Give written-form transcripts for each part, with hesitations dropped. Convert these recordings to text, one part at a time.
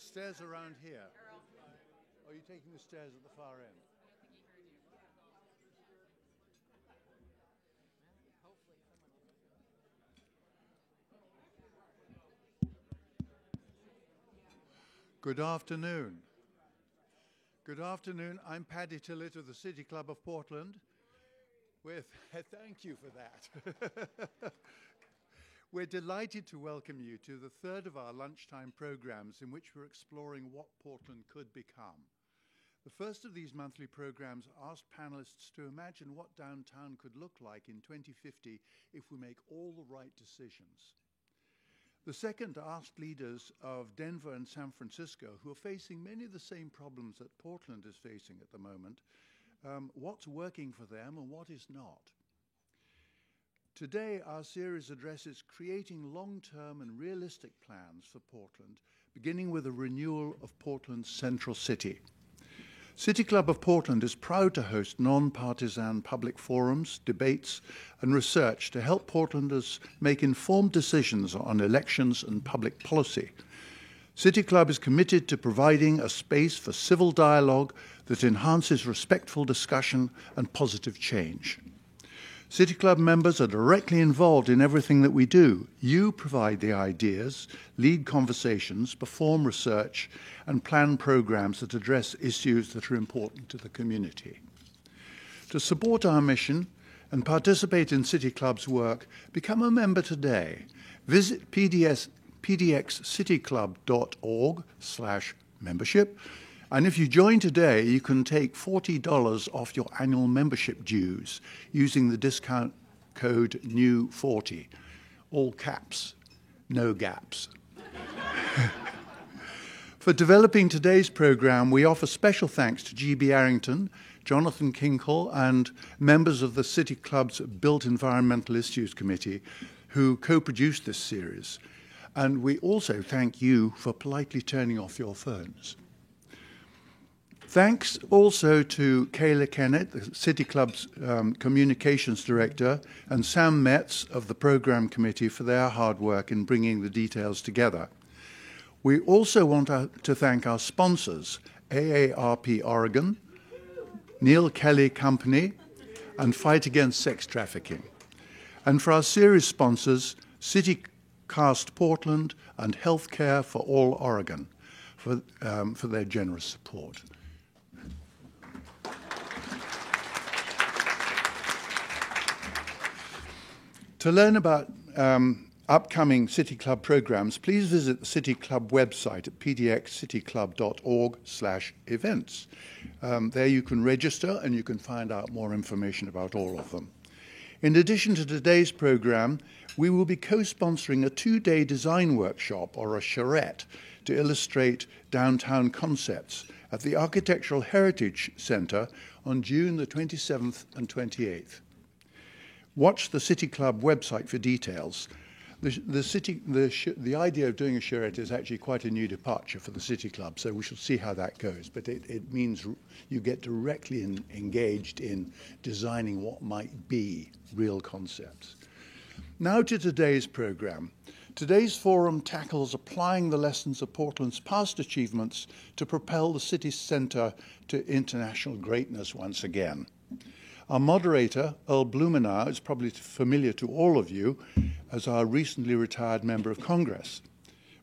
stairs around here? Or are you taking the stairs at the far end? Good afternoon. Good afternoon. I'm Paddy Tillett of the City Club of Portland. Thank you for that. We're delighted to welcome you to the third of our lunchtime programs in which we're exploring what Portland could become. The first of these monthly programs asked panelists to imagine what downtown could look like in 2050 if we make all the right decisions. The second asked leaders of Denver and San Francisco, who are facing many of the same problems that Portland is facing at the moment, what's working for them and what is not. Today, our series addresses creating long-term and realistic plans for Portland, beginning with a renewal of Portland's central city. City Club of Portland is proud to host non-partisan public forums, debates, and research to help Portlanders make informed decisions on elections and public policy. City Club is committed to providing a space for civil dialogue that enhances respectful discussion and positive change. City Club members are directly involved in everything that we do. You provide the ideas, lead conversations, perform research, and plan programs that address issues that are important to the community. To support our mission and participate in City Club's work, become a member today. Visit pdxcityclub.org/membership. And if you join today, you can take $40 off your annual membership dues using the discount code NEW40. All caps, no gaps. For developing today's program, we offer special thanks to G.B. Arrington, Jonathan Kinkle, and members of the City Club's Built Environmental Issues Committee who co-produced this series. And we also thank you for politely turning off your phones. Thanks also to Kayla Kennett, the City Club's Communications Director, and Sam Metz of the Program Committee for their hard work in bringing the details together. We also want to thank our sponsors, AARP Oregon, Neil Kelly Company, and Fight Against Sex Trafficking. And for our series sponsors, CityCast Portland and Healthcare for All Oregon for their generous support. To learn about upcoming City Club programs, please visit the City Club website at pdxcityclub.org/events. There you can register and you can find out more information about all of them. In addition to today's program, we will be co-sponsoring a 2-day design workshop, or a charrette, to illustrate downtown concepts at the Architectural Heritage Center on June the 27th and 28th. Watch the City Club website for details. The idea of doing a charrette is actually quite a new departure for the City Club, so we shall see how that goes. But it means you get directly engaged in designing what might be real concepts. Now to today's program. Today's forum tackles applying the lessons of Portland's past achievements to propel the city centre to international greatness once again. Our moderator, Earl Blumenauer, is probably familiar to all of you as our recently retired member of Congress.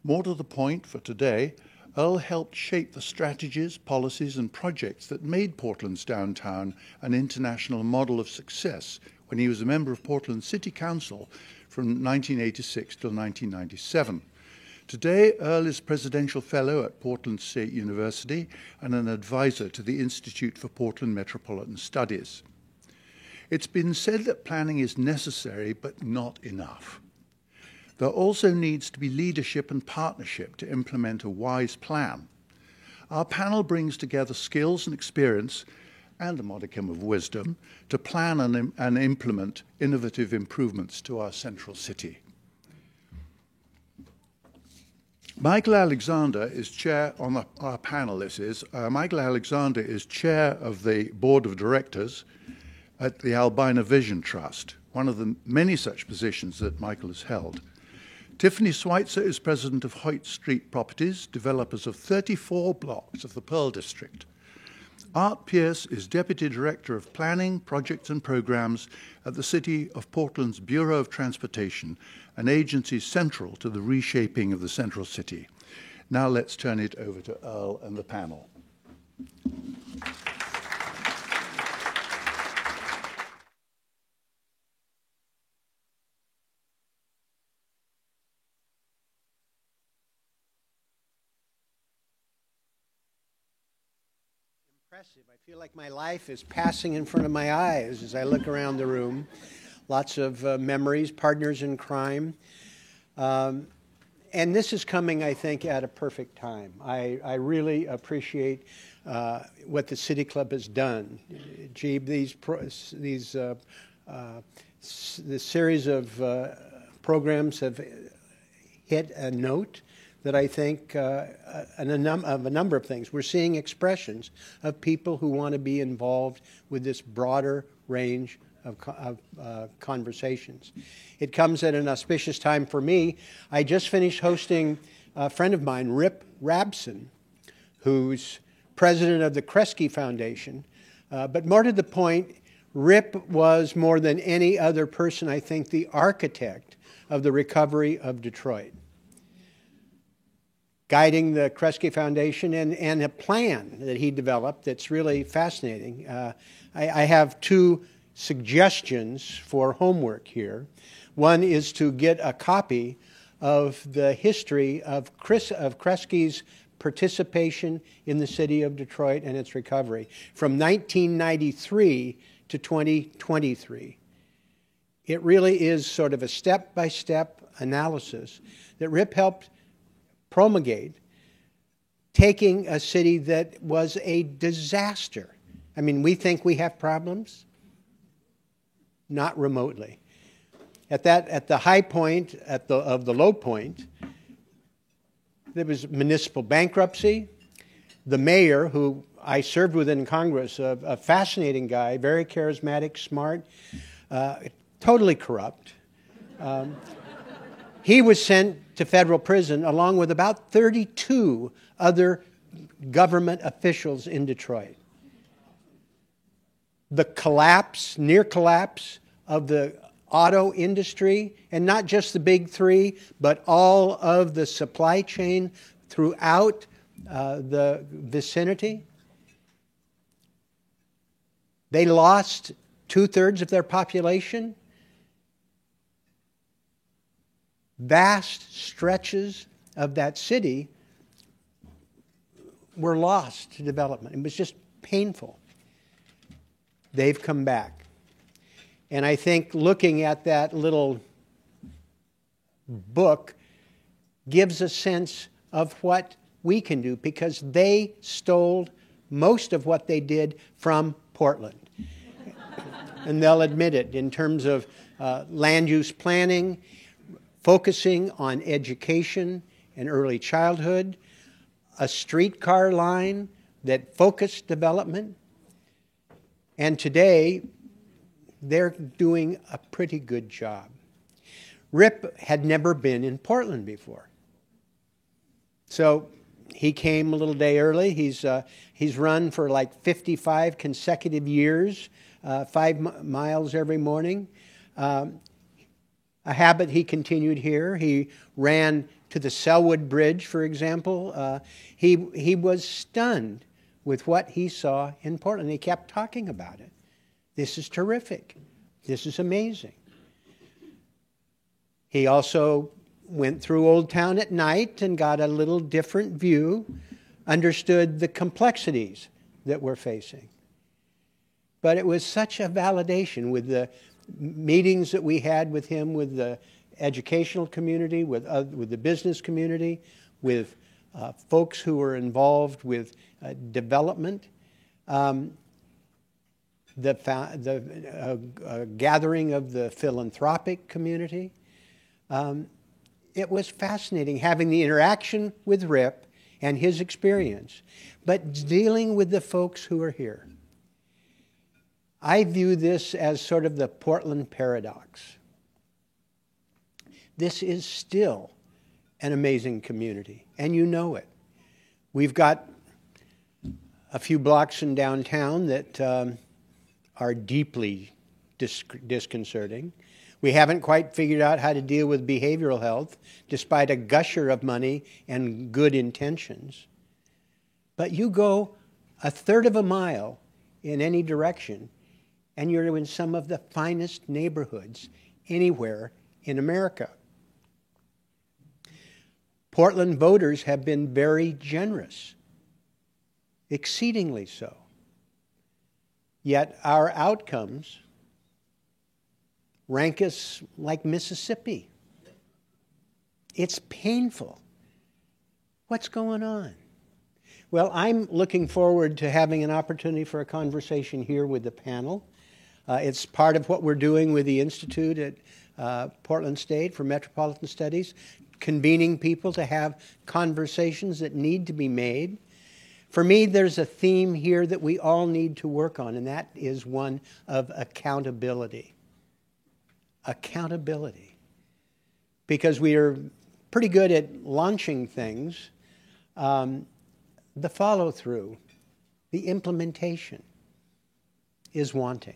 More to the point, for today, Earl helped shape the strategies, policies, and projects that made Portland's downtown an international model of success when he was a member of Portland City Council from 1986 till 1997. Today, Earl is Presidential Fellow at Portland State University and an advisor to the Institute for Portland Metropolitan Studies. It's been said that planning is necessary, but not enough. There also needs to be leadership and partnership to implement a wise plan. Our panel brings together skills and experience and a modicum of wisdom to plan and implement innovative improvements to our central city. Michael Alexander is chair on our panel. Michael Alexander is chair of the board of directors at the Albina Vision Trust, one of the many such positions that Michael has held. Tiffany Schweitzer is president of Hoyt Street Properties, developers of 34 blocks of the Pearl District. Art Pierce is Deputy Director of Planning, Projects and Programs at the City of Portland's Bureau of Transportation, an agency central to the reshaping of the central city. Now let's turn it over to Earl and the panel. I feel like my life is passing in front of my eyes as I look around the room. Lots of memories, partners in crime. And this is coming, I think, at a perfect time. I really appreciate what the City Club has done. Jeeb, this series of programs have hit a note that I think of a number of things. We're seeing expressions of people who want to be involved with this broader range of conversations. It comes at an auspicious time for me. I just finished hosting a friend of mine, Rip Rabson, who's president of the Kresge Foundation. But more to the point, Rip was, more than any other person, I think, the architect of the recovery of Detroit, guiding the Kresge Foundation and a plan that he developed that's really fascinating. I have two suggestions for homework here. One is to get a copy of the history of Kresge's participation in the city of Detroit and its recovery from 1993 to 2023. It really is sort of a step-by-step analysis that Rip helped promulgate, taking a city that was a disaster. I mean, we think we have problems. Not remotely. At the high point, of the low point, there was municipal bankruptcy. The mayor, who I served with in Congress, a fascinating guy, very charismatic, smart, totally corrupt. He was sent to federal prison along with about 32 other government officials in Detroit. The near collapse of the auto industry, and not just the big three, but all of the supply chain throughout the vicinity. They lost 2/3 of their population. Vast stretches of that city were lost to development. It was just painful. They've come back. And I think looking at that little book gives a sense of what we can do, because they stole most of what they did from Portland. And they'll admit it in terms of land use planning, focusing on education and early childhood, a streetcar line that focused development. And today, they're doing a pretty good job. Rip had never been in Portland before. So he came a little day early. He's run for like 55 consecutive years, 5 miles every morning. A habit he continued here. He ran to the Selwood Bridge, for example. He was stunned with what he saw in Portland. He kept talking about it. This is terrific. This is amazing. He also went through Old Town at night and got a little different view, understood the complexities that we're facing. But it was such a validation with the meetings that we had with him, with the educational community, with the business community, with folks who were involved with development, the gathering of the philanthropic community. It was fascinating having the interaction with Rip and his experience, but dealing with the folks who are here. I view this as sort of the Portland paradox. this is still an amazing community, and you know it. We've got a few blocks in downtown that are deeply disconcerting. We haven't quite figured out how to deal with behavioral health, despite a gusher of money and good intentions. But you go a third of a mile in any direction, and you're in some of the finest neighborhoods anywhere in America. Portland voters have been very generous, exceedingly so. Yet our outcomes rank us like Mississippi. It's painful. What's going on? Well, I'm looking forward to having an opportunity for a conversation here with the panel. It's part of what we're doing with the Institute at Portland State for Metropolitan Studies, convening people to have conversations that need to be made. For me, there's a theme here that we all need to work on, and that is one of accountability. Accountability. Because we are pretty good at launching things. The follow-through, the implementation is wanting.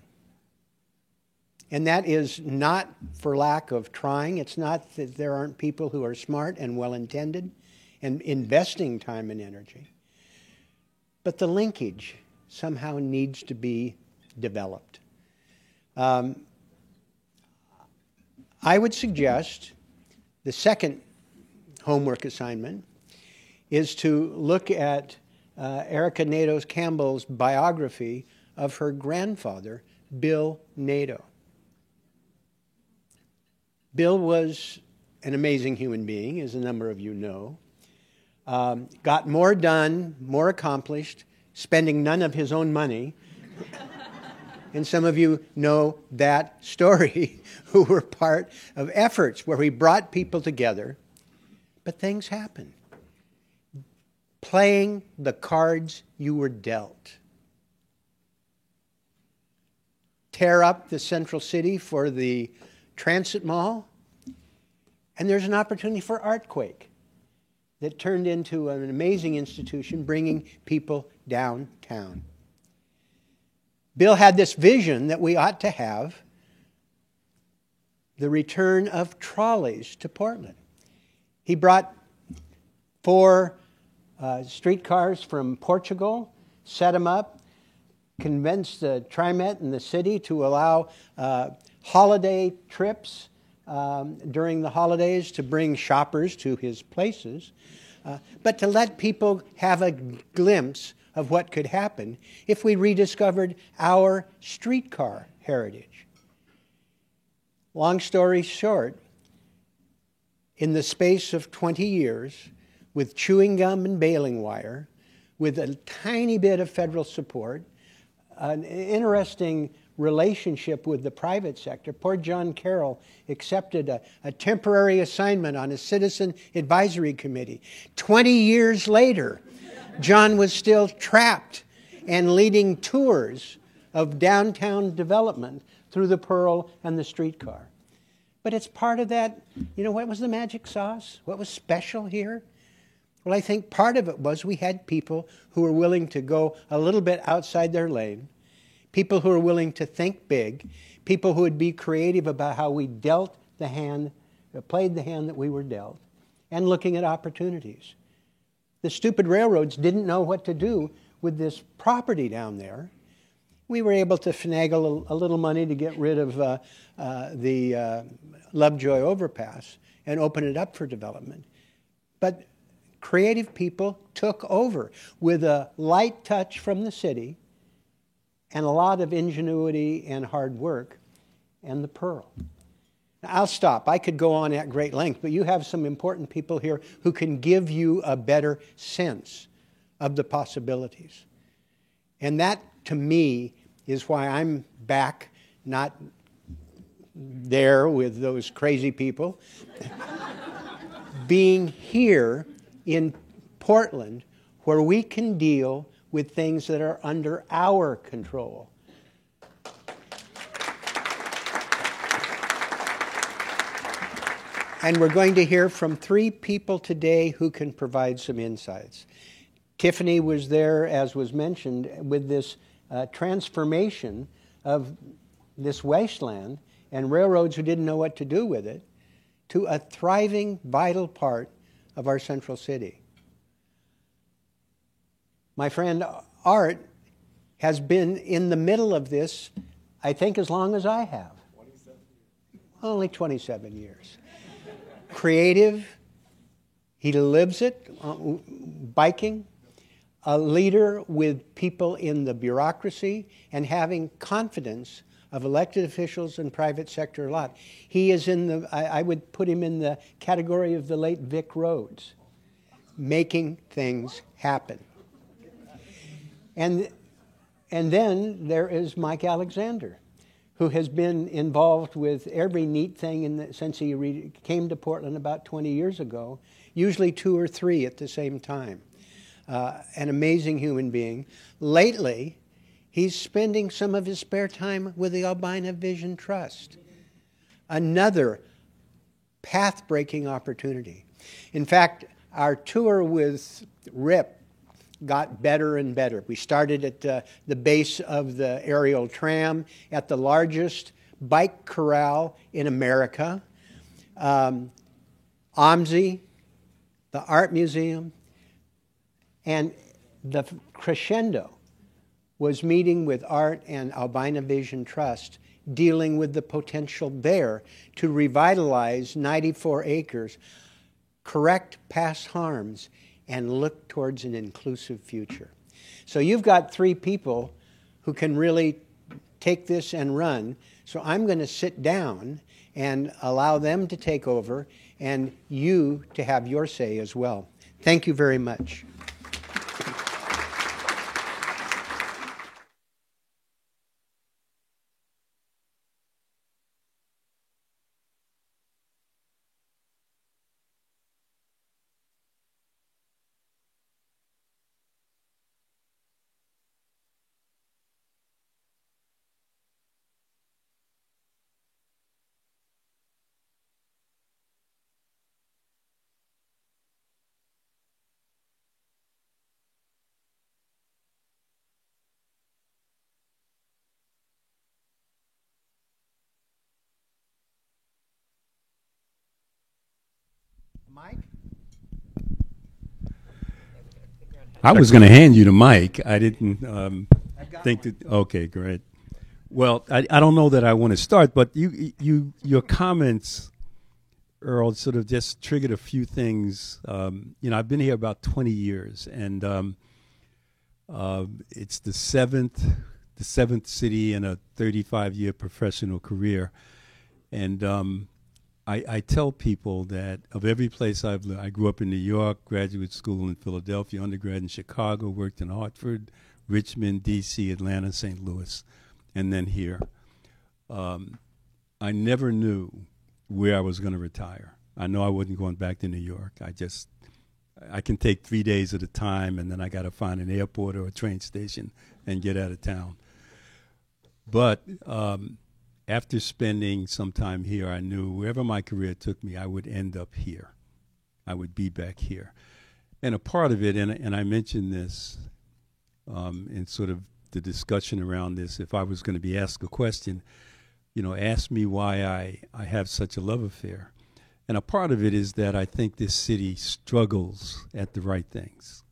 And that is not for lack of trying. It's not that there aren't people who are smart and well-intended and investing time and energy. But the linkage somehow needs to be developed. I would suggest the second homework assignment is to look at Erica Nadeau Campbell's biography of her grandfather, Bill Nadeau. Bill was an amazing human being, as a number of you know. Got more done, more accomplished, spending none of his own money. And some of you know that story, who were part of efforts where we brought people together. But things happen. Playing the cards you were dealt. Tear up the central city for the transit mall, and there's an opportunity for Artquake that turned into an amazing institution, bringing people downtown. Bill had this vision that we ought to have the return of trolleys to Portland. He brought 4 streetcars from Portugal, set them up, convinced the TriMet and the city to allow holiday trips during the holidays to bring shoppers to his places, but to let people have a glimpse of what could happen if we rediscovered our streetcar heritage. Long story short, in the space of 20 years, with chewing gum and baling wire, with a tiny bit of federal support, an interesting relationship with the private sector, poor John Carroll accepted a temporary assignment on a citizen advisory committee. 20 years later, John was still trapped and leading tours of downtown development through the Pearl and the streetcar. But it's part of that, what was the magic sauce? What was special here? Well, I think part of it was we had people who were willing to go a little bit outside their lane, people who were willing to think big, people who would be creative about how we dealt the hand, played the hand that we were dealt, and looking at opportunities. The stupid railroads didn't know what to do with this property down there. We were able to finagle a little money to get rid of the Lovejoy overpass and open it up for development. But creative people took over with a light touch from the city and a lot of ingenuity and hard work, and the Pearl. Now, I'll stop. I could go on at great length, but you have some important people here who can give you a better sense of the possibilities. And that, to me, is why I'm back, not there with those crazy people, being here in Portland, where we can deal with things that are under our control. And we're going to hear from 3 people today who can provide some insights. Tiffany was there, as was mentioned, with this transformation of this wasteland and railroads who didn't know what to do with it to a thriving, vital part of our central city. My friend Art has been in the middle of this, I think, as long as I have. 27 years. Only 27 years. Creative, he lives it, biking, a leader with people in the bureaucracy, and having confidence of elected officials and private sector alike. He is in the, I would put him in the category of the late Vic Rhodes, making things happen. And then there is Mike Alexander, who has been involved with every neat thing since he came to Portland about 20 years ago, usually 2 or 3 at the same time. An amazing human being. Lately, he's spending some of his spare time with the Albina Vision Trust. Another path-breaking opportunity. In fact, our tour with RIP got better and better. We started at the base of the aerial tram at the largest bike corral in America, OMSI, the Art Museum, and the crescendo was meeting with Art and Albina Vision Trust, dealing with the potential there to revitalize 94 acres, correct past harms, and look towards an inclusive future. So you've got 3 people who can really take this and run. So I'm going to sit down and allow them to take over and you to have your say as well. Thank you very much. Mike? I was going to hand you the mic. I didn't think that. Okay, great. Well, I don't know that I want to start, but your comments, Earl, sort of just triggered a few things. I've been here about 20 years, and it's the seventh city in a 35-year professional career, and I tell people that of every place I've lived, I grew up in New York, graduate school in Philadelphia, undergrad in Chicago, worked in Hartford, Richmond, D.C., Atlanta, St. Louis, and then here. I never knew where I was going to retire. I know I wasn't going back to New York. I can take 3 days at a time, and then I got to find an airport or a train station and get out of town. But after spending some time here, I knew wherever my career took me, I would end up here. I would be back here. And a part of it, and I mentioned this in sort of the discussion around this, if I was going to be asked a question, ask me why I have such a love affair. And a part of it is that I think this city struggles at the right things.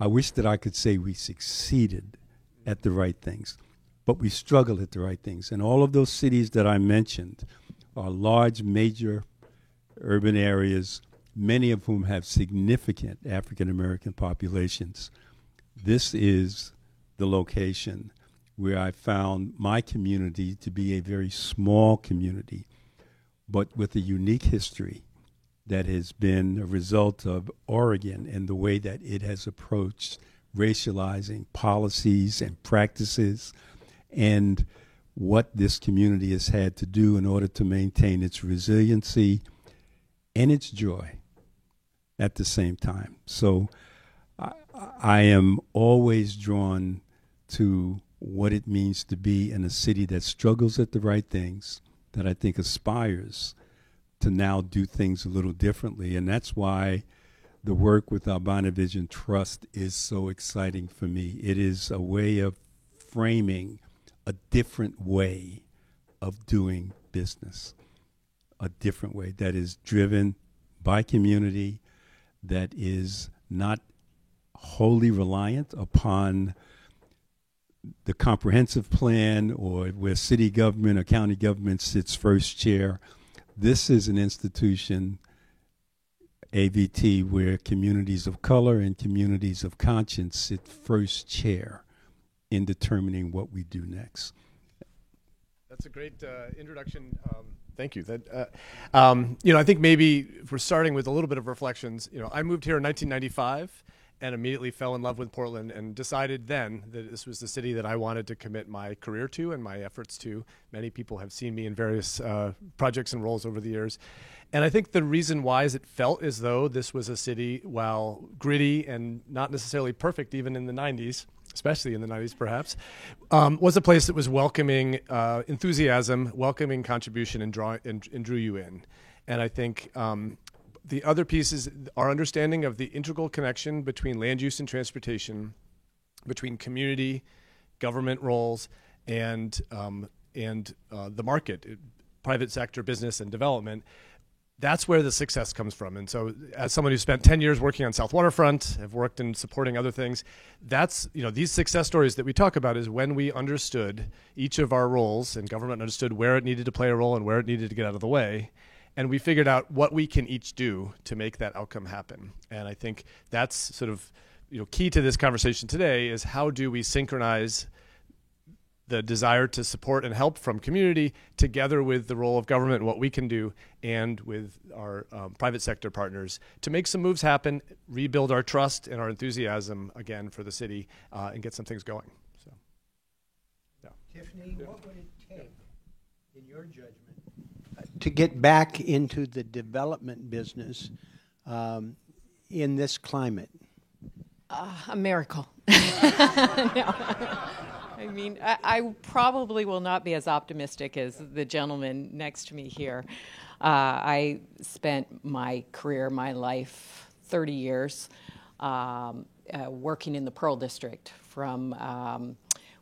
I wish that I could say we succeeded at the right things, but we struggle at the right things. And all of those cities that I mentioned are large, major urban areas, many of whom have significant African-American populations. This is the location where I found my community to be a very small community, but with a unique history that has been a result of Oregon and the way that it has approached racializing policies and practices, and what this community has had to do in order to maintain its resiliency and its joy at the same time. So I am always drawn to what it means to be in a city that struggles at the right things, that I think aspires to now do things a little differently. And that's why the work with Albina Vision Trust is so exciting for me. It is a way of framing a different way of doing business, a different way that is driven by community, that is not wholly reliant upon the comprehensive plan or where city government or county government sits first chair. This is an institution, AVT, where communities of color and communities of conscience sit first chair in determining what we do next. That's a great introduction. Thank you. I think maybe if we're starting with a little bit of reflections, I moved here in 1995 and immediately fell in love with Portland and decided then that this was the city that I wanted to commit my career to and my efforts to. Many people have seen me in various projects and roles over the years. And I think the reason why is it felt as though this was a city, while gritty and not necessarily perfect even in the 90s, especially in the 90s perhaps, was a place that was welcoming enthusiasm, welcoming contribution, and drew you in. And I think the other piece is our understanding of the integral connection between land use and transportation, between community, government roles, and the market, private sector, business, and development. That's where the success comes from. And so as someone who spent 10 years working on South Waterfront, have worked in supporting other things, that's, these success stories that we talk about is when we understood each of our roles and government understood where it needed to play a role and where it needed to get out of the way. And we figured out what we can each do to make that outcome happen. And I think that's sort of key to this conversation today is how do we synchronize the desire to support and help from community together with the role of government and what we can do and with our private sector partners to make some moves happen, rebuild our trust and our enthusiasm again for the city and get some things going. So, yeah. Tiffany, what would it take, in your judgment, to get back into the development business in this climate? A miracle. No. I mean, I probably will not be as optimistic as the gentleman next to me here. I spent my career, my life, 30 years working in the Pearl District from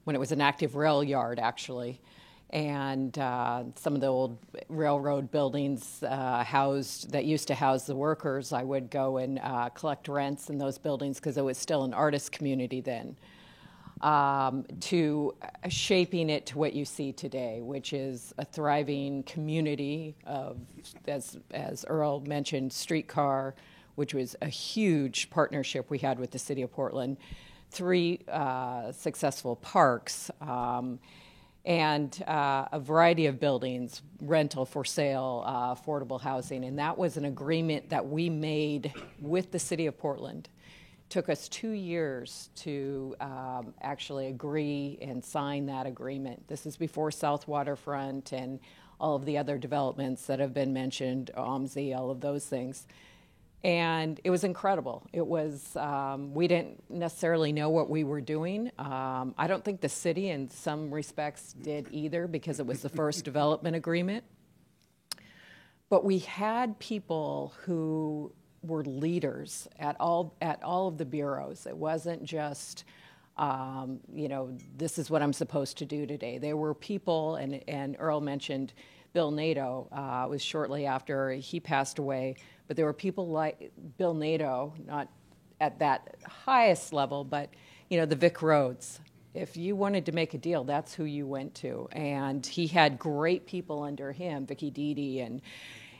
when it was an active rail yard, actually. And some of the old railroad buildings that used to house the workers, I would go and collect rents in those buildings because it was still an artist community then. To shaping it to what you see today, which is a thriving community of, as Earl mentioned, Streetcar, which was a huge partnership we had with the City of Portland, 3 successful parks, and a variety of buildings, rental, for sale, affordable housing. And that was an agreement that we made with the City of Portland. Took us 2 years to actually agree and sign that agreement. This is before South Waterfront and all of the other developments that have been mentioned, OMSI, all of those things. And it was incredible. It was, we didn't necessarily know what we were doing. I don't think the city in some respects did either because it was the first development agreement. But we had people who were leaders at all of the bureaus. It wasn't just, this is what I'm supposed to do today. There were people, and Earl mentioned Bill Nadeau, was shortly after he passed away, but there were people like Bill Nadeau, not at that highest level, but, the Vic Rhodes. If you wanted to make a deal, that's who you went to. And he had great people under him, Vicky Dede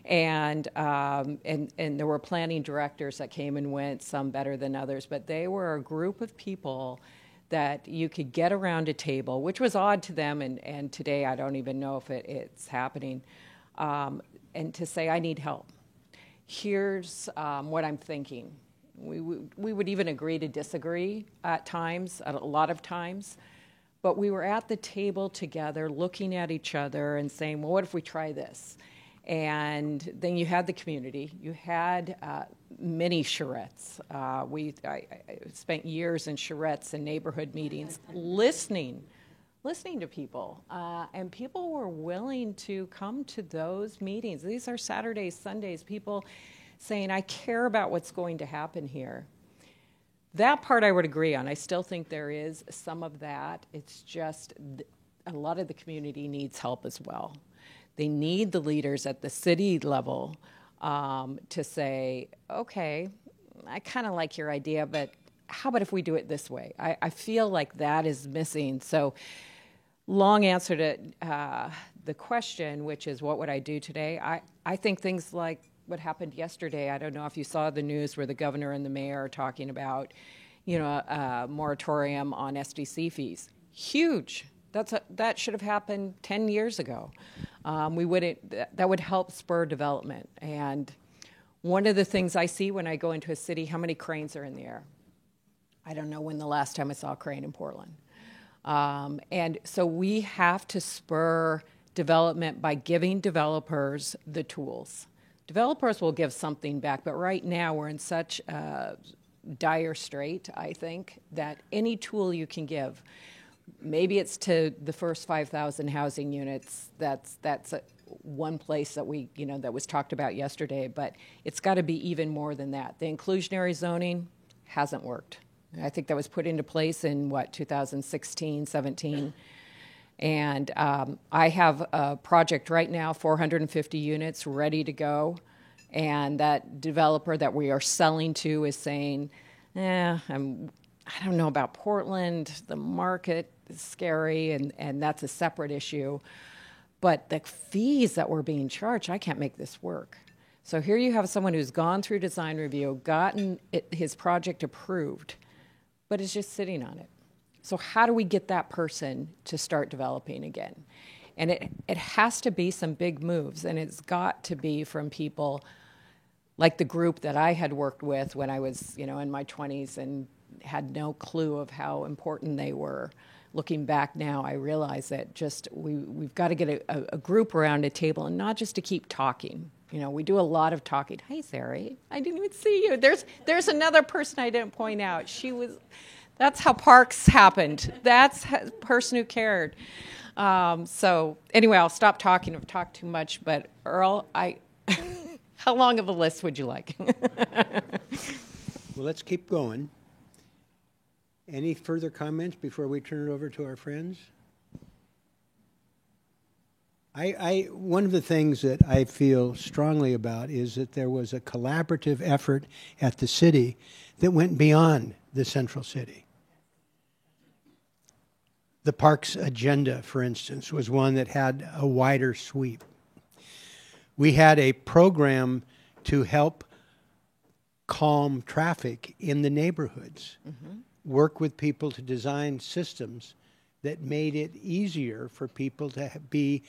and there were planning directors that came and went, some better than others, but they were a group of people that you could get around a table, which was odd to them, and today I don't even know if it's happening, and to say, I need help. Here's what I'm thinking. We would even agree to disagree at times, a lot of times, but we were at the table together looking at each other and saying, well, what if we try this? And then you had the community. You had many charrettes. I spent years in charrettes and neighborhood meetings, listening listening to people. And people were willing to come to those meetings. These are Saturdays, Sundays, people saying, I care about what's going to happen here. That part I would agree on. I still think there is some of that. It's just a lot of the community needs help as well. They need the leaders at the city level to say, okay, I kind of like your idea, but how about if we do it this way? I feel like that is missing. So long answer to the question, which is what would I do today? I think things like what happened yesterday. I don't know if you saw the news where the governor and the mayor are talking about, a moratorium on SDC fees. Huge. That should have happened 10 years ago. That would help spur development. And one of the things I see when I go into a city, how many cranes are in the air? I don't know when the last time I saw a crane in Portland. And so we have to spur development by giving developers the tools. Developers will give something back, but right now we're in such dire strait, I think, that any tool you can give, maybe it's to the first 5,000 housing units, that's one place that that was talked about yesterday, but it's got to be even more than that. The inclusionary zoning hasn't worked. I think that was put into place in, 2016, 17. And I have a project right now, 450 units ready to go. And that developer that we are selling to is saying, I don't know about Portland. The market is scary, and that's a separate issue. But the fees that we're being charged, I can't make this work. So here you have someone who's gone through design review, gotten his project approved, but is just sitting on it. So how do we get that person to start developing again? And it has to be some big moves, and it's got to be from people like the group that I had worked with when I was, in my 20s and had no clue of how important they were. Looking back now, I realize that just we've got to get a group around a table, and not just to keep talking. We do a lot of talking. Hey, Sari, I didn't even see you. There's another person I didn't point out. That's how parks happened. That's a person who cared. So anyway, I'll stop talking. I've talked too much, but Earl, how long of a list would you like? Well, let's keep going. Any further comments before we turn it over to our friends? One of the things that I feel strongly about is that there was a collaborative effort at the city that went beyond the central city. The parks agenda, for instance, was one that had a wider sweep. We had a program to help calm traffic in the neighborhoods, work with people to design systems that made it easier for people to be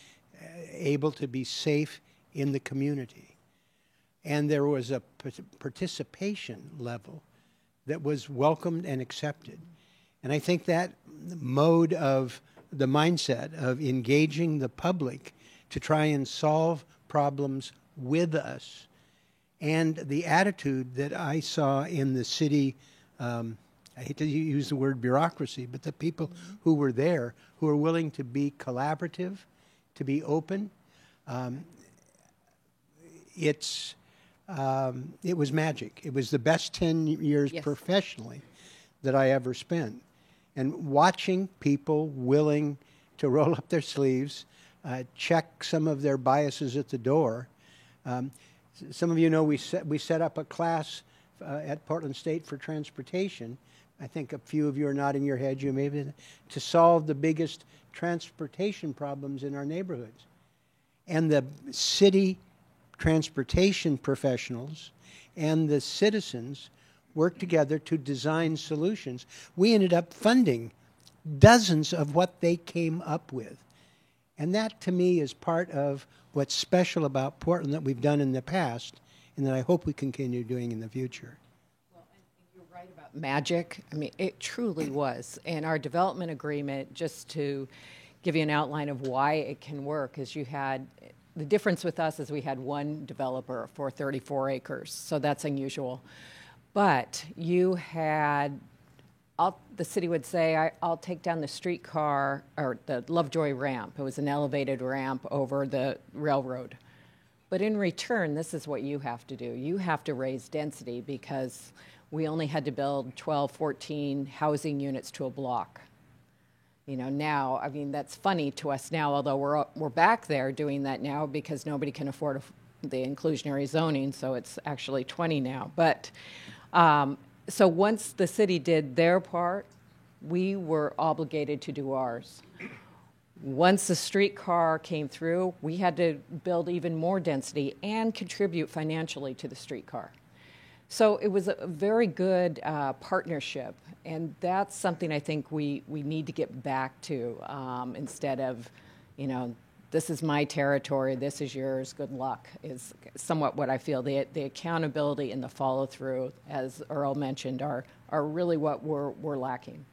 able to be safe in the community. And there was a participation level that was welcomed and accepted. And I think that mode of the mindset of engaging the public to try and solve problems with us, and the attitude that I saw in the city, I hate to use the word bureaucracy, but the people who were there, who were willing to be collaborative, to be open, it was magic. It was the best 10 years professionally that I ever spent. And watching people willing to roll up their sleeves, check some of their biases at the door. Some of you know we set up a class at Portland State for transportation. I think a few of you are nodding your heads, you maybe, to solve the biggest transportation problems in our neighborhoods. And the city transportation professionals and the citizens worked together to design solutions. We ended up funding dozens of what they came up with. And that, to me, is part of what's special about Portland that we've done in the past and that I hope we continue doing in the future. Well, and you're right about magic. I mean, it truly was. And our development agreement, just to give you an outline of why it can work, is the difference with us is we had one developer for 34 acres, so that's unusual. But you had the city would say, I'll take down the streetcar or the Lovejoy ramp. It was an elevated ramp over the railroad. But in return, this is what you have to do. You have to raise density because we only had to build 12, 14 housing units to a block. You know, now, I mean, that's funny to us now, although we're back there doing that now because nobody can afford the inclusionary zoning, so it's actually 20 now. But so once the city did their part, we were obligated to do ours. Once the streetcar came through, we had to build even more density and contribute financially to the streetcar. So it was a very good partnership, and that's something I think we need to get back to instead of, you know, this is my territory, this is yours, good luck, is somewhat what I feel. The accountability and the follow-through, as Earl mentioned, are really what we're lacking.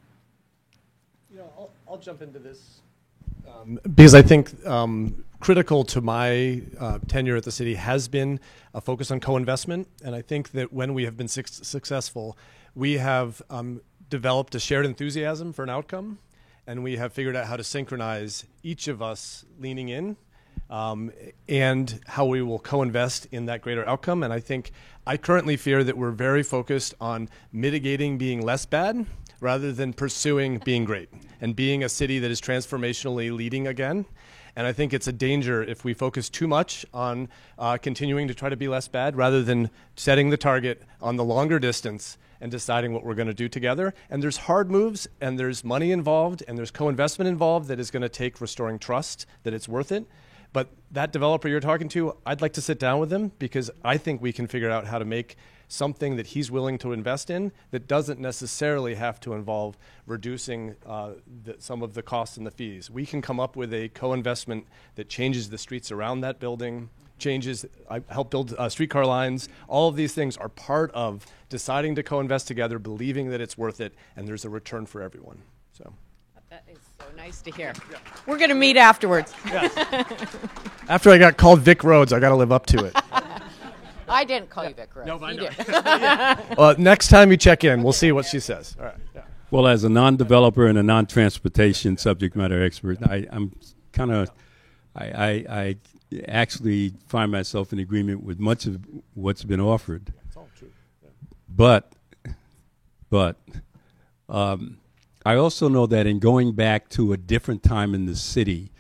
You know, I'll jump into this because I think critical to my tenure at the city has been a focus on co-investment, and I think that when we have been successful, we have developed a shared enthusiasm for an outcome, and we have figured out how to synchronize each of us leaning in and how we will co-invest in that greater outcome. And I currently fear that we're very focused on mitigating being less bad rather than pursuing being great and being a city that is transformationally leading again. And I think it's a danger if we focus too much on continuing to try to be less bad rather than setting the target on the longer distance and deciding what we're going to do together. And there's hard moves, and there's money involved, and there's co-investment involved that is going to take restoring trust, that it's worth it. But that developer you're talking to, I'd like to sit down with him because I think we can figure out how to make something that he's willing to invest in that doesn't necessarily have to involve reducing some of the costs and the fees. We can come up with a co-investment that changes the streets around that building, I help build streetcar lines. All of these things are part of deciding to co-invest together, believing that it's worth it, and there's a return for everyone. So that is so nice to hear. Yeah. We're going to meet afterwards. Yes. After I got called Vic Rhodes, I got to live up to it. I didn't call you Vic Rhodes. No, I know. Well, next time you check in, we'll see what she says. All right. Yeah. Well, as a non-developer and a non-transportation subject matter expert, I'm kind of, I actually find myself in agreement with much of what's been offered. It's all true. Yeah. But I also know that in going back to a different time in the city,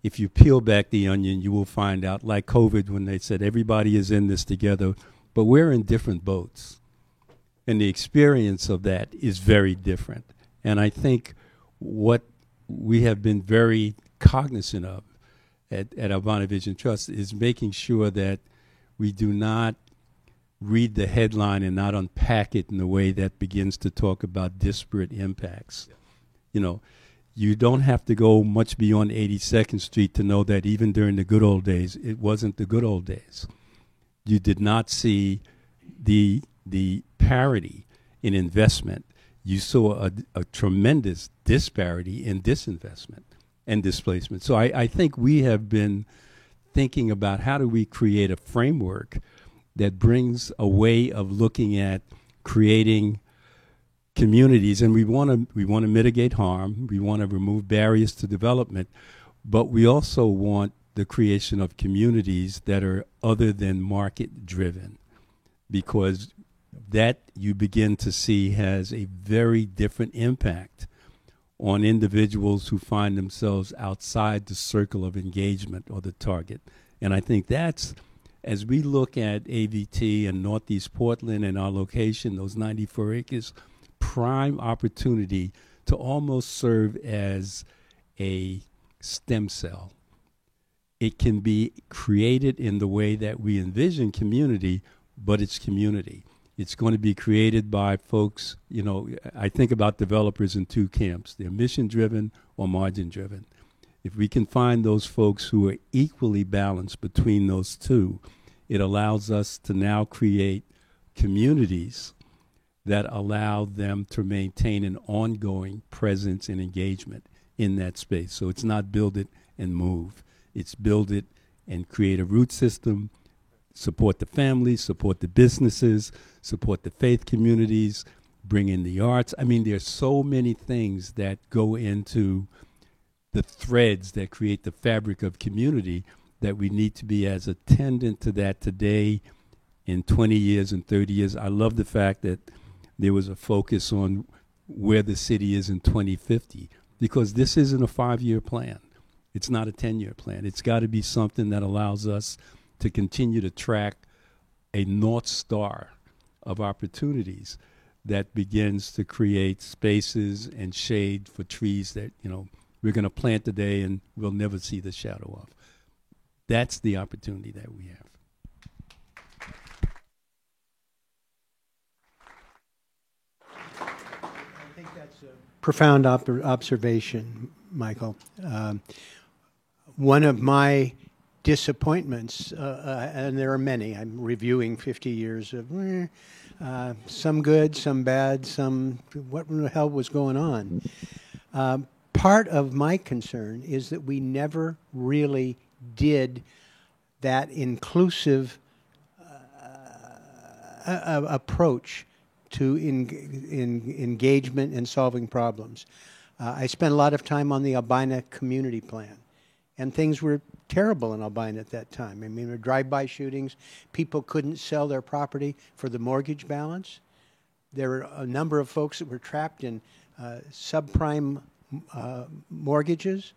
if you peel back the onion, you will find out, like COVID, when they said everybody is in this together, but we're in different boats. And the experience of that is very different. And I think what we have been very cognizant of at Alvana Vision Trust is making sure that we do not read the headline and not unpack it in a way that begins to talk about disparate impacts. Yeah. You know, you don't have to go much beyond 82nd Street to know that even during the good old days, it wasn't the good old days. You did not see the parity in investment. You saw a tremendous disparity in disinvestment and displacement. So I think we have been thinking about how do we create a framework that brings a way of looking at creating communities, and we want to mitigate harm. We want to remove barriers to development, but we also want the creation of communities that are other than market driven, because that you begin to see has a very different impact on individuals who find themselves outside the circle of engagement or the target. And I think that's, as we look at AVT and Northeast Portland and our location, those 94 acres, prime opportunity to almost serve as a stem cell. It can be created in the way that we envision community, but it's community. It's going to be created by folks, you know, I think about developers in two camps. They're mission-driven or margin-driven. If we can find those folks who are equally balanced between those two, it allows us to now create communities that allow them to maintain an ongoing presence and engagement in that space. So it's not build it and move. It's build it and create a root system, support the families, support the businesses, support the faith communities, bring in the arts. I mean, there's so many things that go into the threads that create the fabric of community that we need to be as attendant to that today, in 20 years and 30 years. I love the fact that there was a focus on where the city is in 2050, because this isn't a 5-year plan. It's not a 10-year plan. It's got to be something that allows us to continue to track a North Star of opportunities that begins to create spaces and shade for trees that, we're going to plant today and we'll never see the shadow of. That's the opportunity that we have. I think that's a profound observation, Michael. One of my disappointments, and there are many, I'm reviewing 50 years of some good, some bad, some what the hell was going on. Part of my concern is that we never really did that inclusive approach to engagement and solving problems. I spent a lot of time on the Albina community plan, and things were terrible in Albina at that time. I mean, there were drive-by shootings. People couldn't sell their property for the mortgage balance. There were a number of folks that were trapped in subprime mortgages.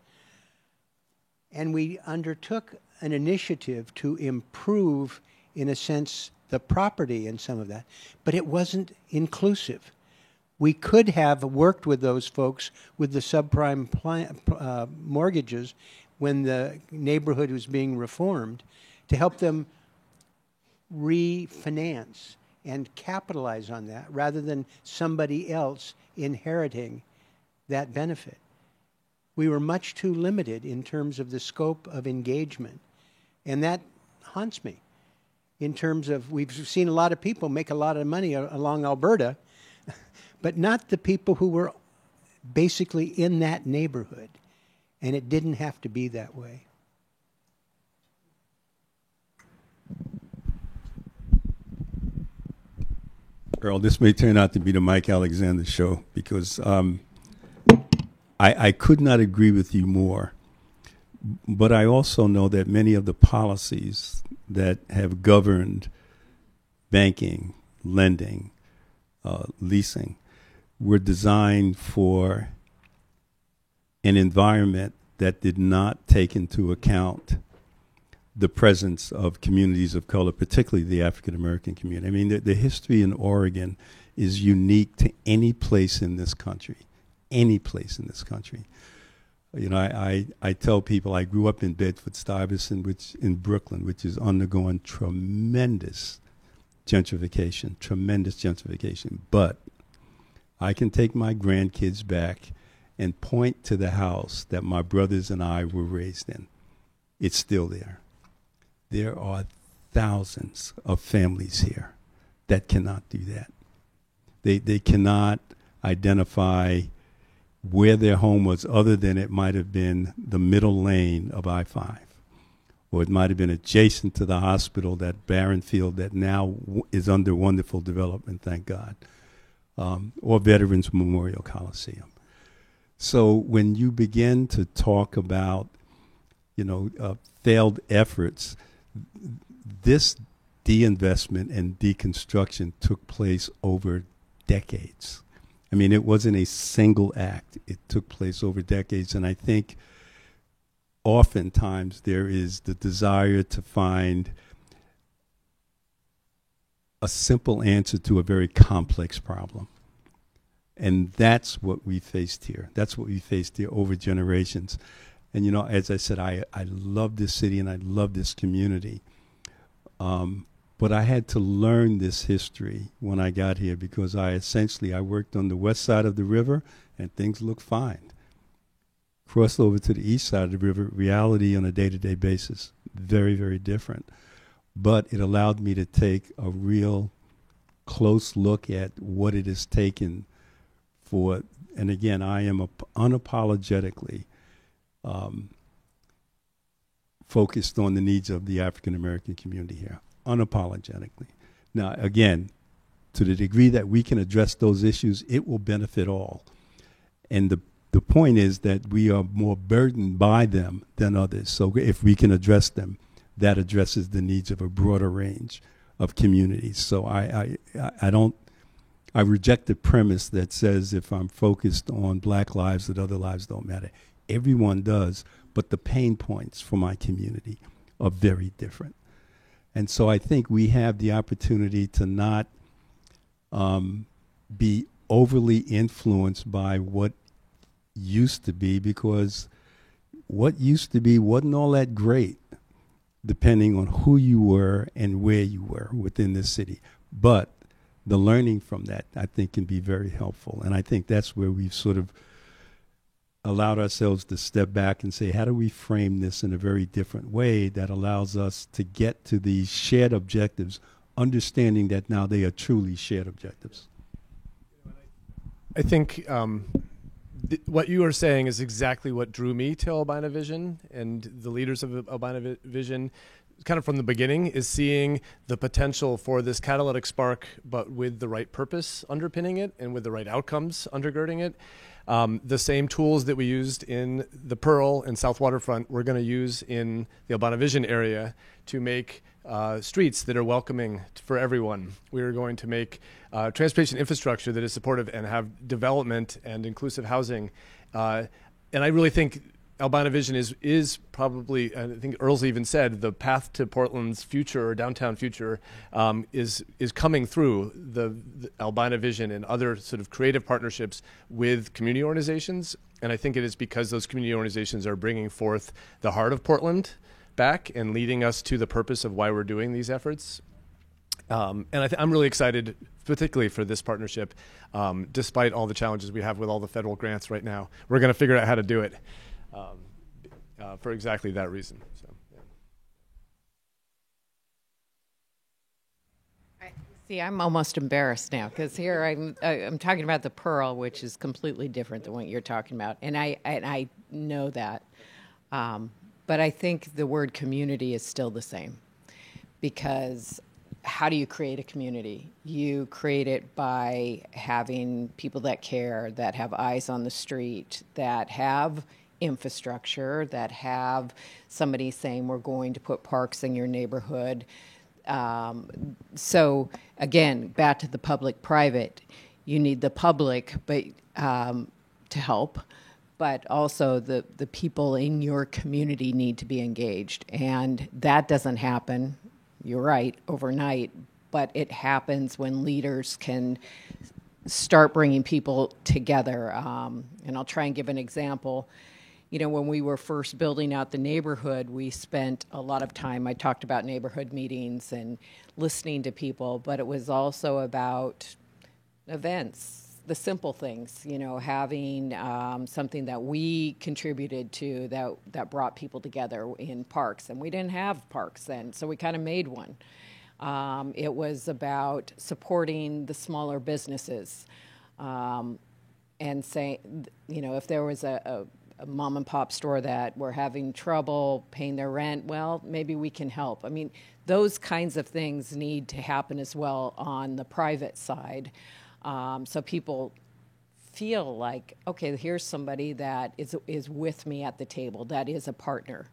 And we undertook an initiative to improve, in a sense, the property in some of that, but it wasn't inclusive. We could have worked with those folks with the subprime mortgages when the neighborhood was being reformed to help them refinance and capitalize on that rather than somebody else inheriting that benefit. We were much too limited in terms of the scope of engagement, and that haunts me in terms of we've seen a lot of people make a lot of money along Alberta, but not the people who were basically in that neighborhood. And it didn't have to be that way. Earl, this may turn out to be the Mike Alexander show, because I could not agree with you more. But I also know that many of the policies that have governed banking, lending, leasing, were designed for an environment that did not take into account the presence of communities of color, particularly the African American community. I mean, the history in Oregon is unique to any place in this country, any place in this country. I tell people I grew up in Bedford-Stuyvesant, which in Brooklyn, which is undergoing tremendous gentrification. But I can take my grandkids back and point to the house that my brothers and I were raised in. It's still there. There are thousands of families here that cannot do that. They cannot identify where their home was, other than it might have been the middle lane of I-5, or it might have been adjacent to the hospital, that barren field that now is under wonderful development, thank God, or Veterans Memorial Coliseum. So when you begin to talk about, failed efforts, this de-investment and deconstruction took place over decades. I mean, it wasn't a single act. It took place over decades. And I think oftentimes there is the desire to find a simple answer to a very complex problem. And that's what we faced here. That's what we faced here over generations. And, as I said, I love this city and I love this community. But I had to learn this history when I got here, because I worked on the west side of the river and things looked fine. Crossed over to the east side of the river, reality on a day-to-day basis, very, very different. But it allowed me to take a real close look at what it has taken for, and again, I am unapologetically focused on the needs of the African American community here, unapologetically. Now, again, to the degree that we can address those issues, it will benefit all. And the point is that we are more burdened by them than others. So if we can address them, that addresses the needs of a broader range of communities. So I reject the premise that says if I'm focused on black lives that other lives don't matter. Everyone does, but the pain points for my community are very different. And so I think we have the opportunity to not be overly influenced by what used to be, because what used to be wasn't all that great, depending on who you were and where you were within this city. But the learning from that, I think, can be very helpful. And I think that's where we've sort of allowed ourselves to step back and say, how do we frame this in a very different way that allows us to get to these shared objectives, understanding that now they are truly shared objectives? I think what you are saying is exactly what drew me to Albina Vision and the leaders of Albina Vision, kind of from the beginning, is seeing the potential for this catalytic spark, but with the right purpose underpinning it and with the right outcomes undergirding it. The same tools that we used in the Pearl and South Waterfront, we're going to use in the Albina Vision area to make streets that are welcoming for everyone. We are going to make transportation infrastructure that is supportive and have development and inclusive housing. And I really think Albina Vision is probably, I think Earl's even said, the path to Portland's future or downtown future is coming through the Albina Vision and other sort of creative partnerships with community organizations. And I think it is because those community organizations are bringing forth the heart of Portland back and leading us to the purpose of why we're doing these efforts. And I'm really excited, particularly for this partnership, despite all the challenges we have with all the federal grants right now. We're going to figure out how to do it. For exactly that reason. So, yeah. See, I'm almost embarrassed now because here I'm talking about the Pearl, which is completely different than what you're talking about, and I know that, but I think the word community is still the same, because how do you create a community? You create it by having people that care, that have eyes on the street, that have infrastructure, that have somebody saying we're going to put parks in your neighborhood. So again, back to the public-private, you need the public, but to help, but also the people in your community need to be engaged, and that doesn't happen, you're right, overnight, but it happens when leaders can start bringing people together. And I'll try and give an example. You know, when we were first building out the neighborhood, we spent a lot of time, I talked about neighborhood meetings and listening to people, but it was also about events, the simple things, you know, having something that we contributed to that brought people together in parks. And we didn't have parks then, so we kind of made one. It was about supporting the smaller businesses and saying, you know, if there was a mom and pop store that were having trouble paying their rent, well, maybe we can help. I mean, those kinds of things need to happen as well on the private side. So people feel like, okay, here's somebody that is with me at the table, that is a partner.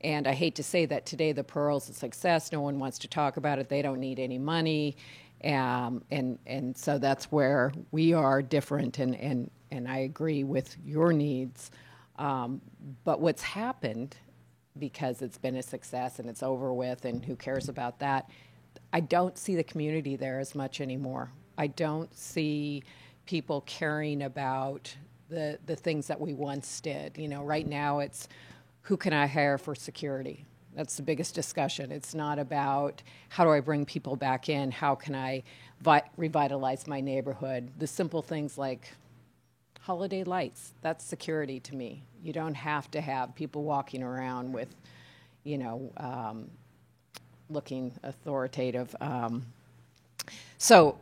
And I hate to say that today the Pearl's a success. No one wants to talk about it. They don't need any money. And so that's where we are different, and I agree with your needs. But what's happened, because it's been a success and it's over with and who cares about that, I don't see the community there as much anymore. I don't see people caring about the things that we once did. You know, right now it's who can I hire for security? That's the biggest discussion. It's not about how do I bring people back in? How can I revitalize my neighborhood? The simple things like holiday lights, that's security to me. You don't have to have people walking around with, you know, looking authoritative. So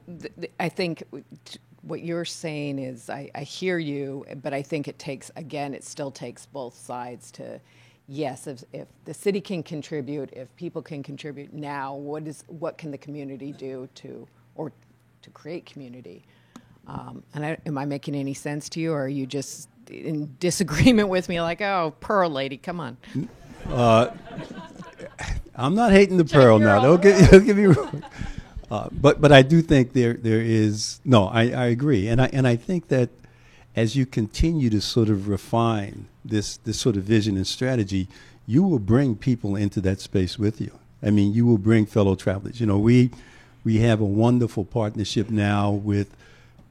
I think what you're saying is I hear you, but I think it takes, again, it still takes both sides to, yes, if the city can contribute, if people can contribute now, what can the community do to, or to create community. Am I making any sense to you, or are you just in disagreement with me? Like, oh, Pearl lady, come on. I'm not hating the Pearl now. Don't get me wrong. But I do think there is I agree, and I think that as you continue to sort of refine this sort of vision and strategy, you will bring people into that space with you. I mean, you will bring fellow travelers. You know, we have a wonderful partnership now with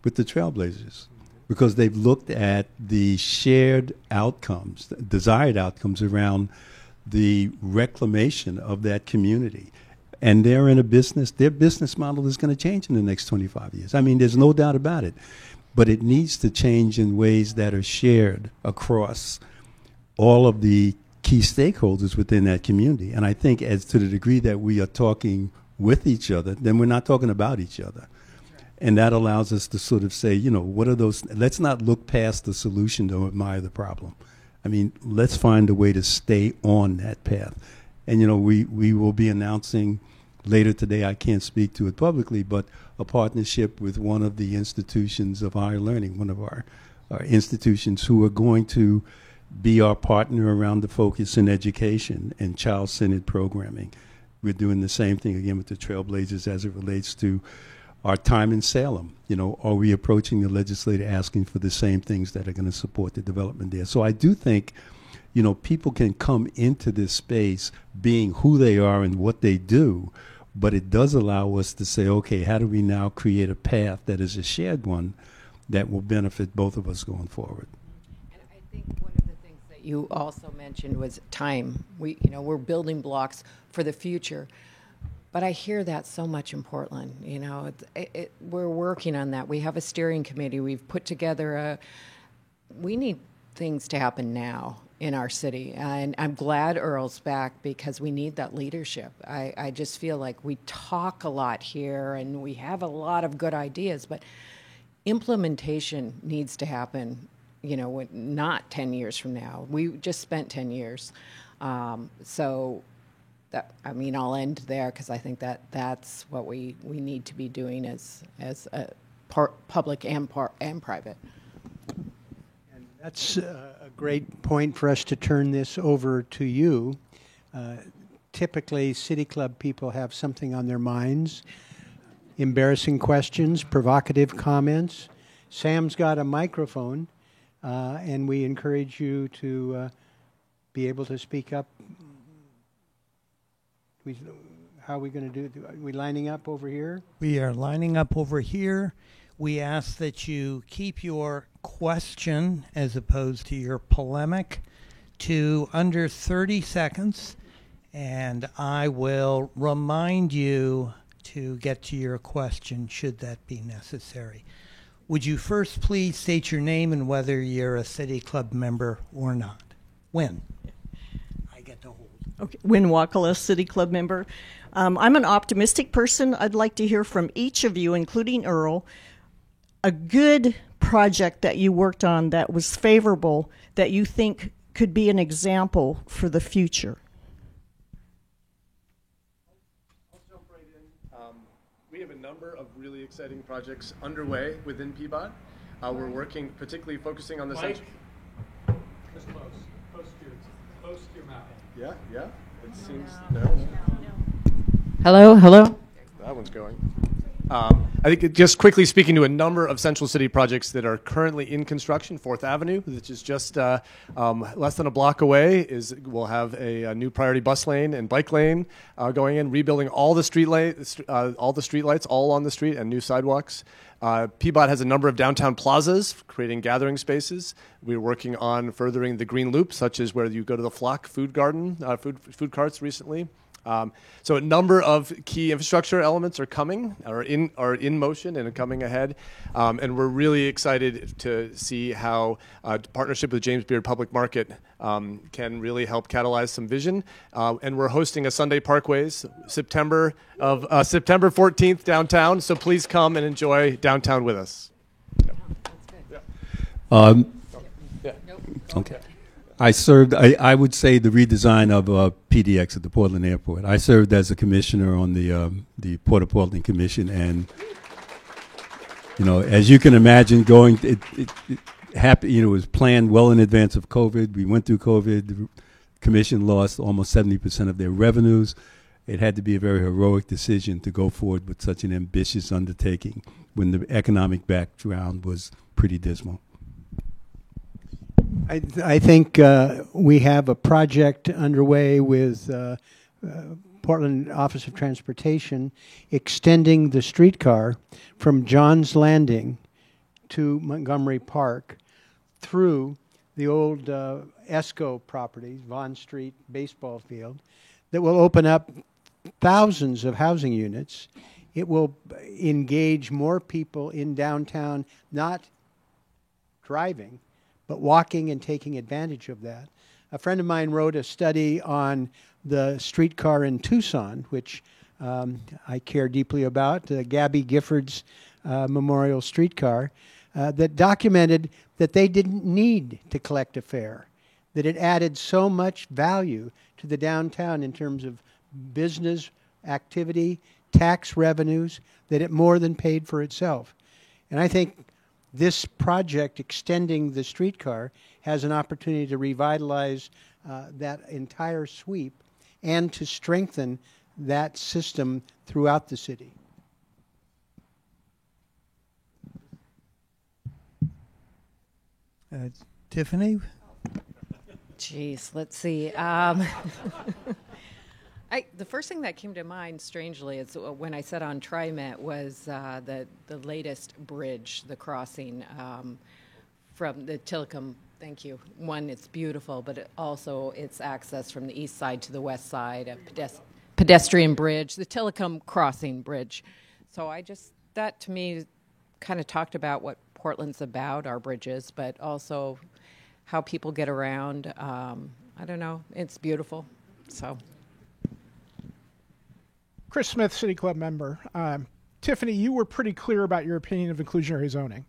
the Trailblazers, because they've looked at the shared outcomes, desired outcomes around the reclamation of that community. And they're in a business, their business model is going to change in the next 25 years. I mean, there's no doubt about it. But it needs to change in ways that are shared across all of the key stakeholders within that community. And I think as to the degree that we are talking with each other, then we're not talking about each other. And that allows us to sort of say, you know, what are those, let's not look past the solution to admire the problem. I mean, let's find a way to stay on that path. And, you know, we will be announcing later today, I can't speak to it publicly, but a partnership with one of the institutions of higher learning, one of our institutions who are going to be our partner around the focus in education and child-centered programming. We're doing the same thing again with the Trailblazers as it relates to our time in Salem. You know, are we approaching the legislature asking for the same things that are going to support the development there? So I do think, you know, people can come into this space being who they are and what they do, but it does allow us to say, okay, how do we now create a path that is a shared one that will benefit both of us going forward? And I think one of the things that you also mentioned was time. We're building blocks for the future. But I hear that so much in Portland. You know, we're working on that. We have a steering committee. We've put together we need things to happen now in our city. And I'm glad Earl's back, because we need that leadership. I just feel like we talk a lot here and we have a lot of good ideas, but implementation needs to happen, you know, not 10 years from now. We just spent 10 years. I'll end there, because I think that's what we need to be doing as a public and private. And that's a great point for us to turn this over to you. Typically, City Club people have something on their minds, embarrassing questions, provocative comments. Sam's got a microphone, and we encourage you to be able to speak up. How are we going to do it? Are we lining up over here? We are lining up over here. We ask that you keep your question, as opposed to your polemic, to under 30 seconds. And I will remind you to get to your question should that be necessary. Would you first please state your name and whether you're a City Club member or not? Wynn. I get to hold. Okay, Wynn Wakala, City Club member. I'm an optimistic person. I'd like to hear from each of you, including Earl, a good project that you worked on that was favorable, that you think could be an example for the future. I'll jump right in. We have a number of really exciting projects underway within Peabody. We're working, particularly focusing on the Mike, just close to your mouth. Yeah. It seems Hello. That one's going. I think just quickly speaking to a number of Central City projects that are currently in construction. 4th Avenue, which is just less than a block away, will have a new priority bus lane and bike lane going in, rebuilding all the street lights all on the street, and new sidewalks. Peabody has a number of downtown plazas, creating gathering spaces. We're working on furthering the green loop, such as where you go to the Flock food garden, food carts recently. So a number of key infrastructure elements are in motion and are coming ahead. And we're really excited to see how partnership with James Beard Public Market can really help catalyze some vision. And we're hosting a Sunday Parkways September 14th downtown. So please come and enjoy downtown with us. Okay. I would say the redesign of PDX at the Portland Airport. I served as a commissioner on the Port of Portland Commission, and You know, as you can imagine, going it happened. You know, it was planned well in advance of COVID. We went through COVID. The commission lost almost 70% of their revenues. It had to be a very heroic decision to go forward with such an ambitious undertaking when the economic background was pretty dismal. I think we have a project underway with Portland Office of Transportation extending the streetcar from Johns Landing to Montgomery Park through the old ESCO property, Vaughn Street baseball field, that will open up thousands of housing units. It will engage more people in downtown, not driving, but walking and taking advantage of that. A friend of mine wrote a study on the streetcar in Tucson, which I care deeply about, Gabby Gifford's Memorial Streetcar, that documented that they didn't need to collect a fare, that it added so much value to the downtown in terms of business activity, tax revenues, that it more than paid for itself. And I think this project extending the streetcar has an opportunity to revitalize that entire sweep and to strengthen that system throughout the city. Tiffany? Jeez, let's see. The first thing that came to mind, strangely, is when I said on TriMet was the latest bridge, the crossing from the Tillicum. Thank you. One, it's beautiful, but also it's access from the east side to the west side, a pedestrian bridge, the Tillicum Crossing Bridge. So that to me kind of talked about what Portland's about, our bridges, but also how people get around. I don't know. It's beautiful. So. Chris Smith, City Club member. Tiffany, you were pretty clear about your opinion of inclusionary zoning.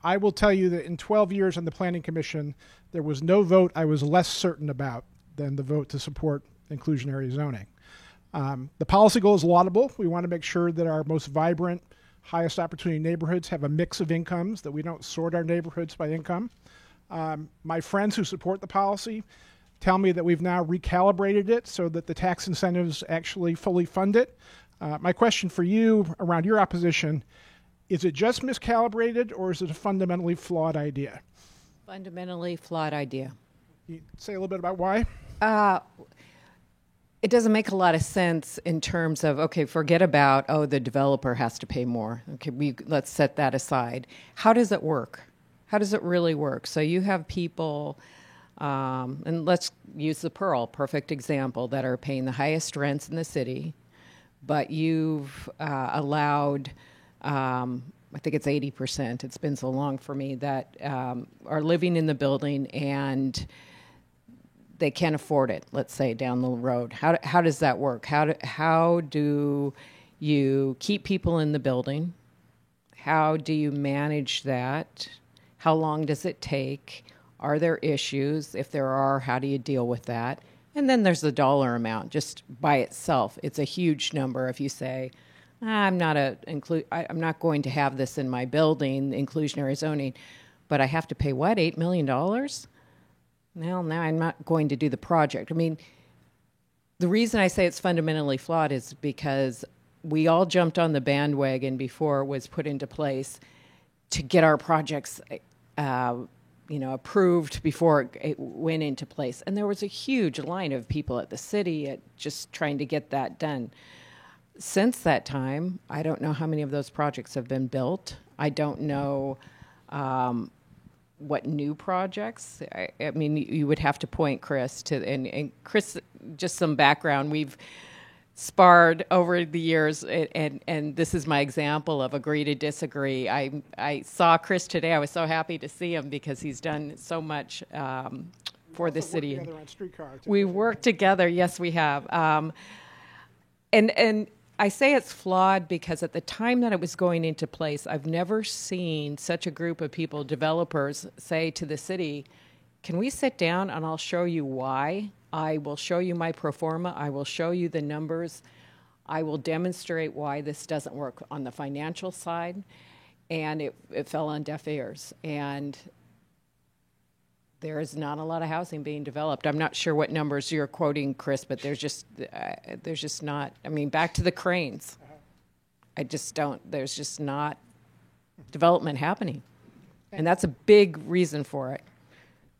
I will tell you that in 12 years on the Planning Commission, there was no vote I was less certain about than the vote to support inclusionary zoning. The policy goal is laudable. We want to make sure that our most vibrant, highest opportunity neighborhoods have a mix of incomes, that we don't sort our neighborhoods by income. My friends who support the policy tell me that we've now recalibrated it so that the tax incentives actually fully fund it. My question for you around your opposition, is it just miscalibrated or is it a fundamentally flawed idea? Fundamentally flawed idea. Can you say a little bit about why? It doesn't make a lot of sense in terms of, okay, forget about, the developer has to pay more. Okay, let's set that aside. How does it work? How does it really work? So you have people, and let's use the Pearl, perfect example, that are paying the highest rents in the city, but you've allowed, I think it's 80%, it's been so long for me, that are living in the building and they can't afford it, let's say, down the road. How does that work? How do you keep people in the building? How do you manage that? How long does it take? Are there issues? If there are, how do you deal with that? And then there's the dollar amount. Just by itself, it's a huge number. If you say, I'm not going to have this in my building, inclusionary zoning, but I have to pay what, $8 million? Well, now I'm not going to do the project. I mean, the reason I say it's fundamentally flawed is because we all jumped on the bandwagon before it was put into place to get our projects approved before it went into place. And there was a huge line of people at the city at just trying to get that done. Since that time, I don't know how many of those projects have been built. I don't know what new projects. I mean, you would have to point Chris to, and Chris, just some background. We've sparred over the years, and this is my example of agree to disagree. I saw Chris today. I was so happy to see him because he's done so much for the city. We worked together. Yes, we have. And I say it's flawed because at the time that it was going into place, I've never seen such a group of people, developers, say to the city, can we sit down and I'll show you why? I will show you my pro forma. I will show you the numbers. I will demonstrate why this doesn't work on the financial side. and it fell on deaf ears. And there is not a lot of housing being developed. I'm not sure what numbers you're quoting, Chris, but there's just not. I mean, back to the cranes. There's just not development happening, and that's a big reason for it.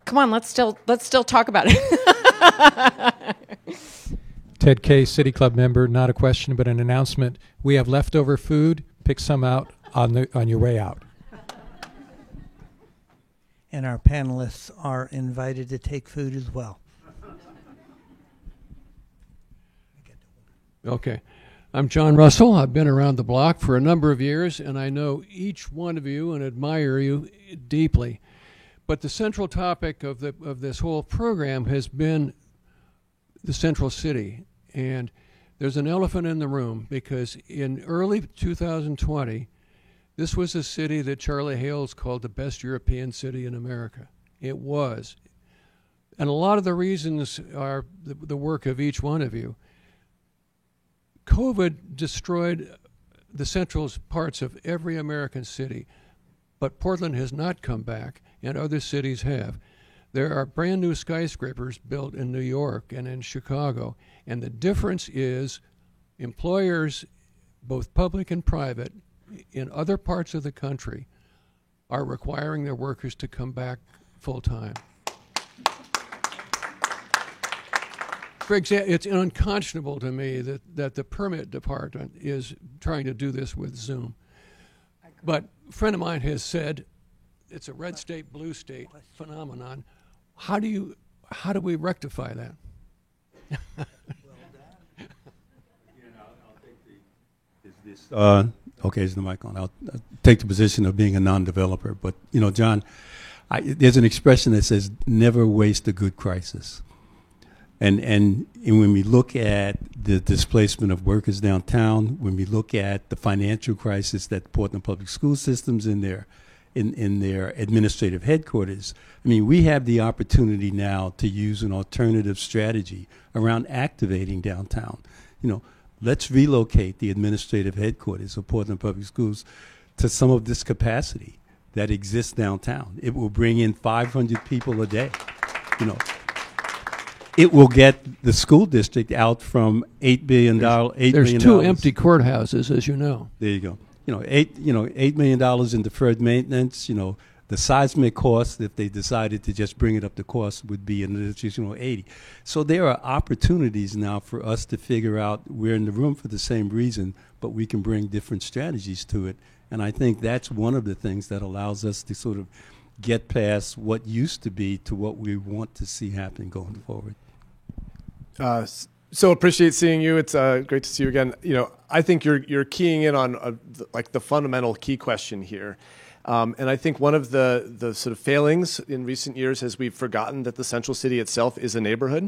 Come on, let's still talk about it. Ted Kay, City Club member. Not a question, but an announcement. We have leftover food. Pick some out on your way out. And our panelists are invited to take food as well. Okay. I'm John Russell. I've been around the block for a number of years, and I know each one of you and admire you deeply. But the central topic of this whole program has been the Central City. And there's an elephant in the room, because in early 2020, this was a city that Charlie Hales called the best European city in America. It was. And a lot of the reasons are the work of each one of you. COVID destroyed the central parts of every American city, but Portland has not come back, and other cities have. There are brand new skyscrapers built in New York and in Chicago, and the difference is employers, both public and private, in other parts of the country are requiring their workers to come back full-time. For example, it's unconscionable to me that the permit department is trying to do this with Zoom. But a friend of mine has said it's a red state, blue state phenomenon. How do we rectify that? Okay, is the mic on? I'll take the position of being a non-developer. But, John, there's an expression that says, never waste a good crisis. And when we look at the displacement of workers downtown, when we look at the financial crisis that Portland Public School System's in their administrative headquarters, I mean, we have the opportunity now to use an alternative strategy around activating downtown. Let's relocate the administrative headquarters of Portland Public Schools to some of this capacity that exists downtown. It will bring in 500 people a day. It will get the school district out from $8 billion. There's two empty courthouses, as you know. There you go. $8 million in deferred maintenance. The seismic cost, if they decided to just bring it up the cost, would be an additional 80. So there are opportunities now for us to figure out, we're in the room for the same reason, but we can bring different strategies to it. And I think that's one of the things that allows us to sort of get past what used to be to what we want to see happen going forward. So appreciate seeing you. It's great to see you again. I think you're keying in on the fundamental key question here. And I think one of the sort of failings in recent years is we've forgotten that the Central City itself is a neighborhood.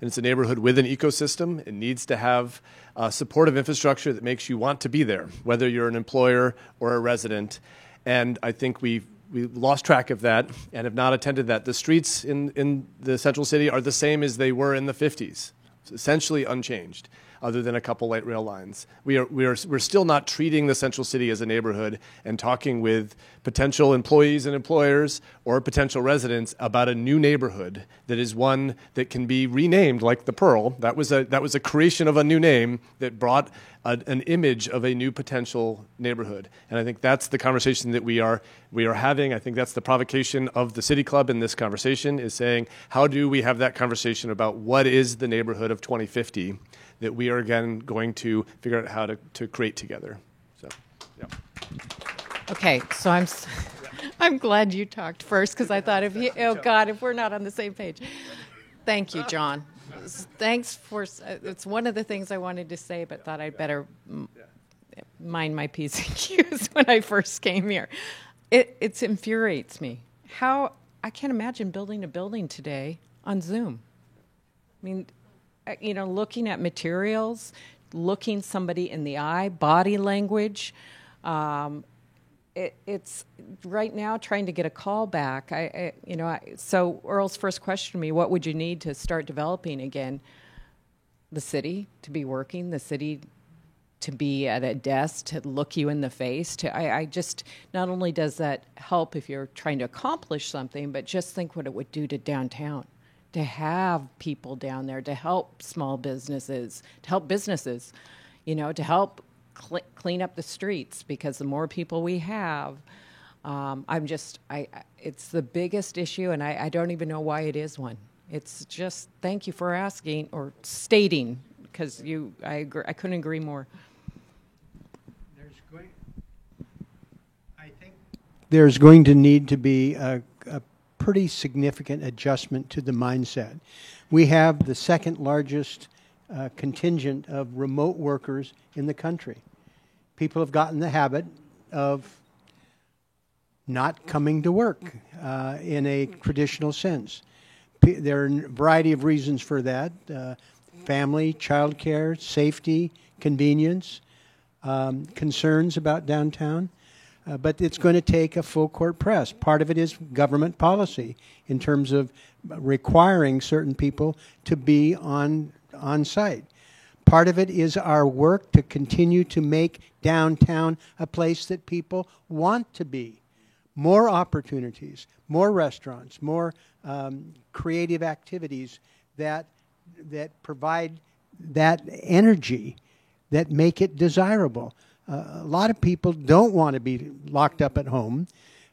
And it's a neighborhood with an ecosystem. It needs to have supportive infrastructure that makes you want to be there, whether you're an employer or a resident. And I think we lost track of that and have not attended that. The streets in the Central City are the same as they were in the 50s, essentially unchanged, other than a couple light rail lines. We're still not treating the Central City as a neighborhood and talking with potential employees and employers or potential residents about a new neighborhood that is one that can be renamed, like the Pearl. That was a creation of a new name that brought an image of a new potential neighborhood. And I think that's the conversation that we are having. I think that's the provocation of the City Club in this conversation, is saying, how do we have that conversation about what is the neighborhood of 2050 that we are, again, going to figure out how to create together. So, yeah. Okay, so I'm glad you talked first, because I thought if we're not on the same page. Thank you, John. Thanks for. It's one of the things I wanted to say, but thought I'd better mind my P's and Q's when I first came here. It infuriates me how I can't imagine building a building today on Zoom. I mean, looking at materials, looking somebody in the eye, body language. It's right now trying to get a call back. So Earl's first question to me, what would you need to start developing again? The city to be working, the city to be at a desk, to look you in the face. I just, not only does that help if you're trying to accomplish something, but just think what it would do to downtown, to have people down there, to help small businesses, to help businesses, to help clean up the streets, because the more people we have, it's the biggest issue, and I don't even know why it is one. It's just, thank you for asking or stating, because I couldn't agree more. There's going to need to be a pretty significant adjustment to the mindset. We have the second largest contingent of remote workers in the country. People have gotten the habit of not coming to work in a traditional sense. There are a variety of reasons for that. Family, childcare, safety, convenience, concerns about downtown. But it's going to take a full court press. Part of it is government policy in terms of requiring certain people to be on site. Part of it is our work to continue to make downtown a place that people want to be. More opportunities, more restaurants, more creative activities that provide that energy, that make it desirable. A lot of people don't want to be locked up at home,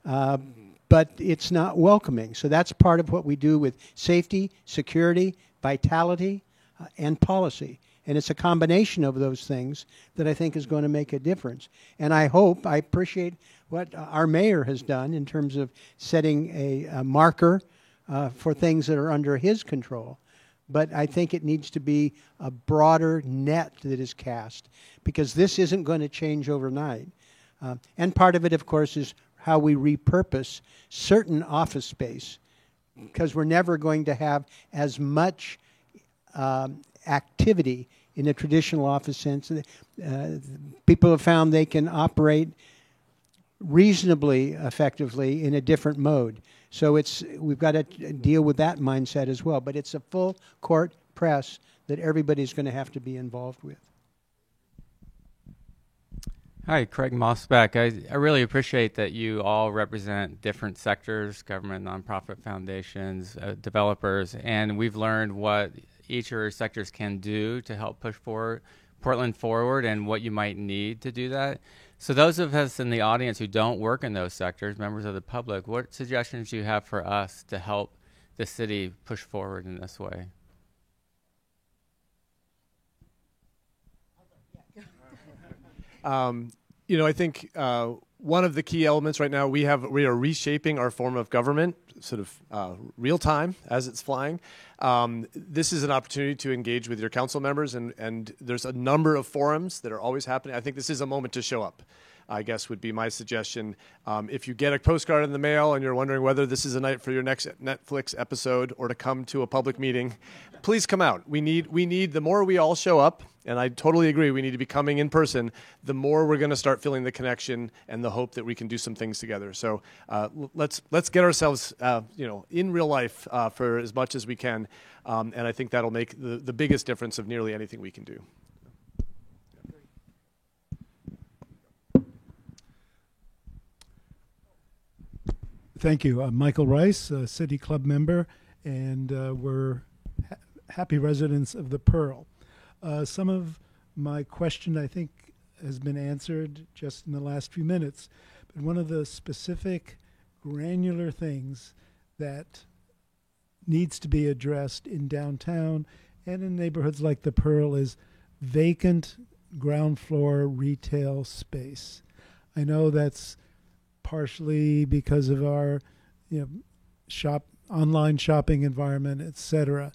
but it's not welcoming. So that's part of what we do with safety, security, vitality, and policy. And it's a combination of those things that I think is going to make a difference. And I appreciate what our mayor has done in terms of setting a marker for things that are under his control. But I think it needs to be a broader net that is cast, because this isn't going to change overnight. And part of it, of course, is how we repurpose certain office space, because we're never going to have as much activity in a traditional office sense. People have found they can operate reasonably effectively in a different mode. So we've got to deal with that mindset as well. But it's a full court press that everybody's going to have to be involved with. Hi, Craig Mossback. I really appreciate that you all represent different sectors, government, nonprofit foundations, developers, and we've learned what each of your sectors can do to help push Portland forward and what you might need to do that. So those of us in the audience who don't work in those sectors, members of the public, what suggestions do you have for us to help the city push forward in this way? I think one of the key elements right now, we are reshaping our form of government, sort of real time as it's flying. This is an opportunity to engage with your council members, and there's a number of forums that are always happening. I think this is a moment to show up, I guess would be my suggestion. If you get a postcard in the mail and you're wondering whether this is a night for your next Netflix episode or to come to a public meeting, please come out. We need the more we all show up, and I totally agree, we need to be coming in person, the more we're going to start feeling the connection and the hope that we can do some things together. So let's get ourselves in real life for as much as we can, and I think that'll make the biggest difference of nearly anything we can do. Thank you. Michael Rice, a City Club member, and we're happy residents of the Pearl. Some of my question, I think, has been answered just in the last few minutes, but one of the specific granular things that needs to be addressed in downtown and in neighborhoods like the Pearl is vacant ground floor retail space. I know that's partially because of our online shopping environment, etc.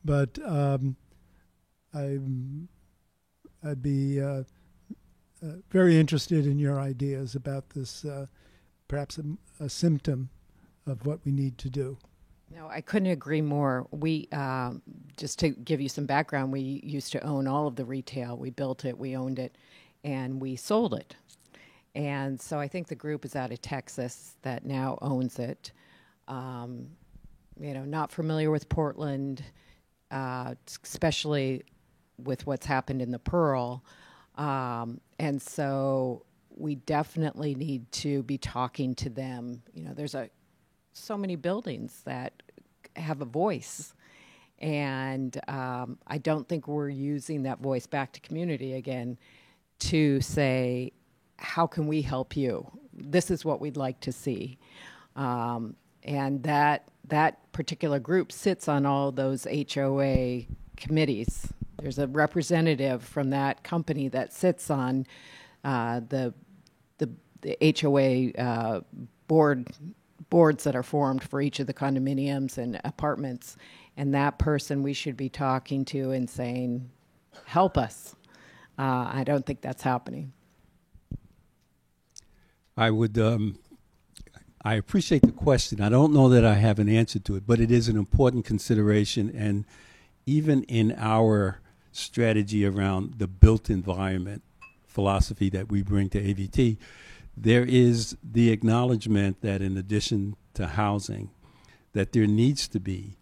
But I'd be very interested in your ideas about this, perhaps a symptom of what we need to do. No, I couldn't agree more. We, just to give you some background, we used to own all of the retail. We built it, we owned it, and we sold it. And so I think the group is out of Texas that now owns it. Not familiar with Portland, especially with what's happened in the Pearl. And so we definitely need to be talking to them. You know, there's so many buildings that have a voice, and I don't think we're using that voice back to community again to say, how can we help you? This is what we'd like to see. And that particular group sits on all those HOA committees. There's a representative from that company that sits on the HOA boards that are formed for each of the condominiums and apartments. And that person we should be talking to and saying, help us. I don't think that's happening. I would. I appreciate the question. I don't know that I have an answer to it, but it is an important consideration. And even in our strategy around the built environment philosophy that we bring to AVT, there is the acknowledgement that in addition to housing, that there needs to be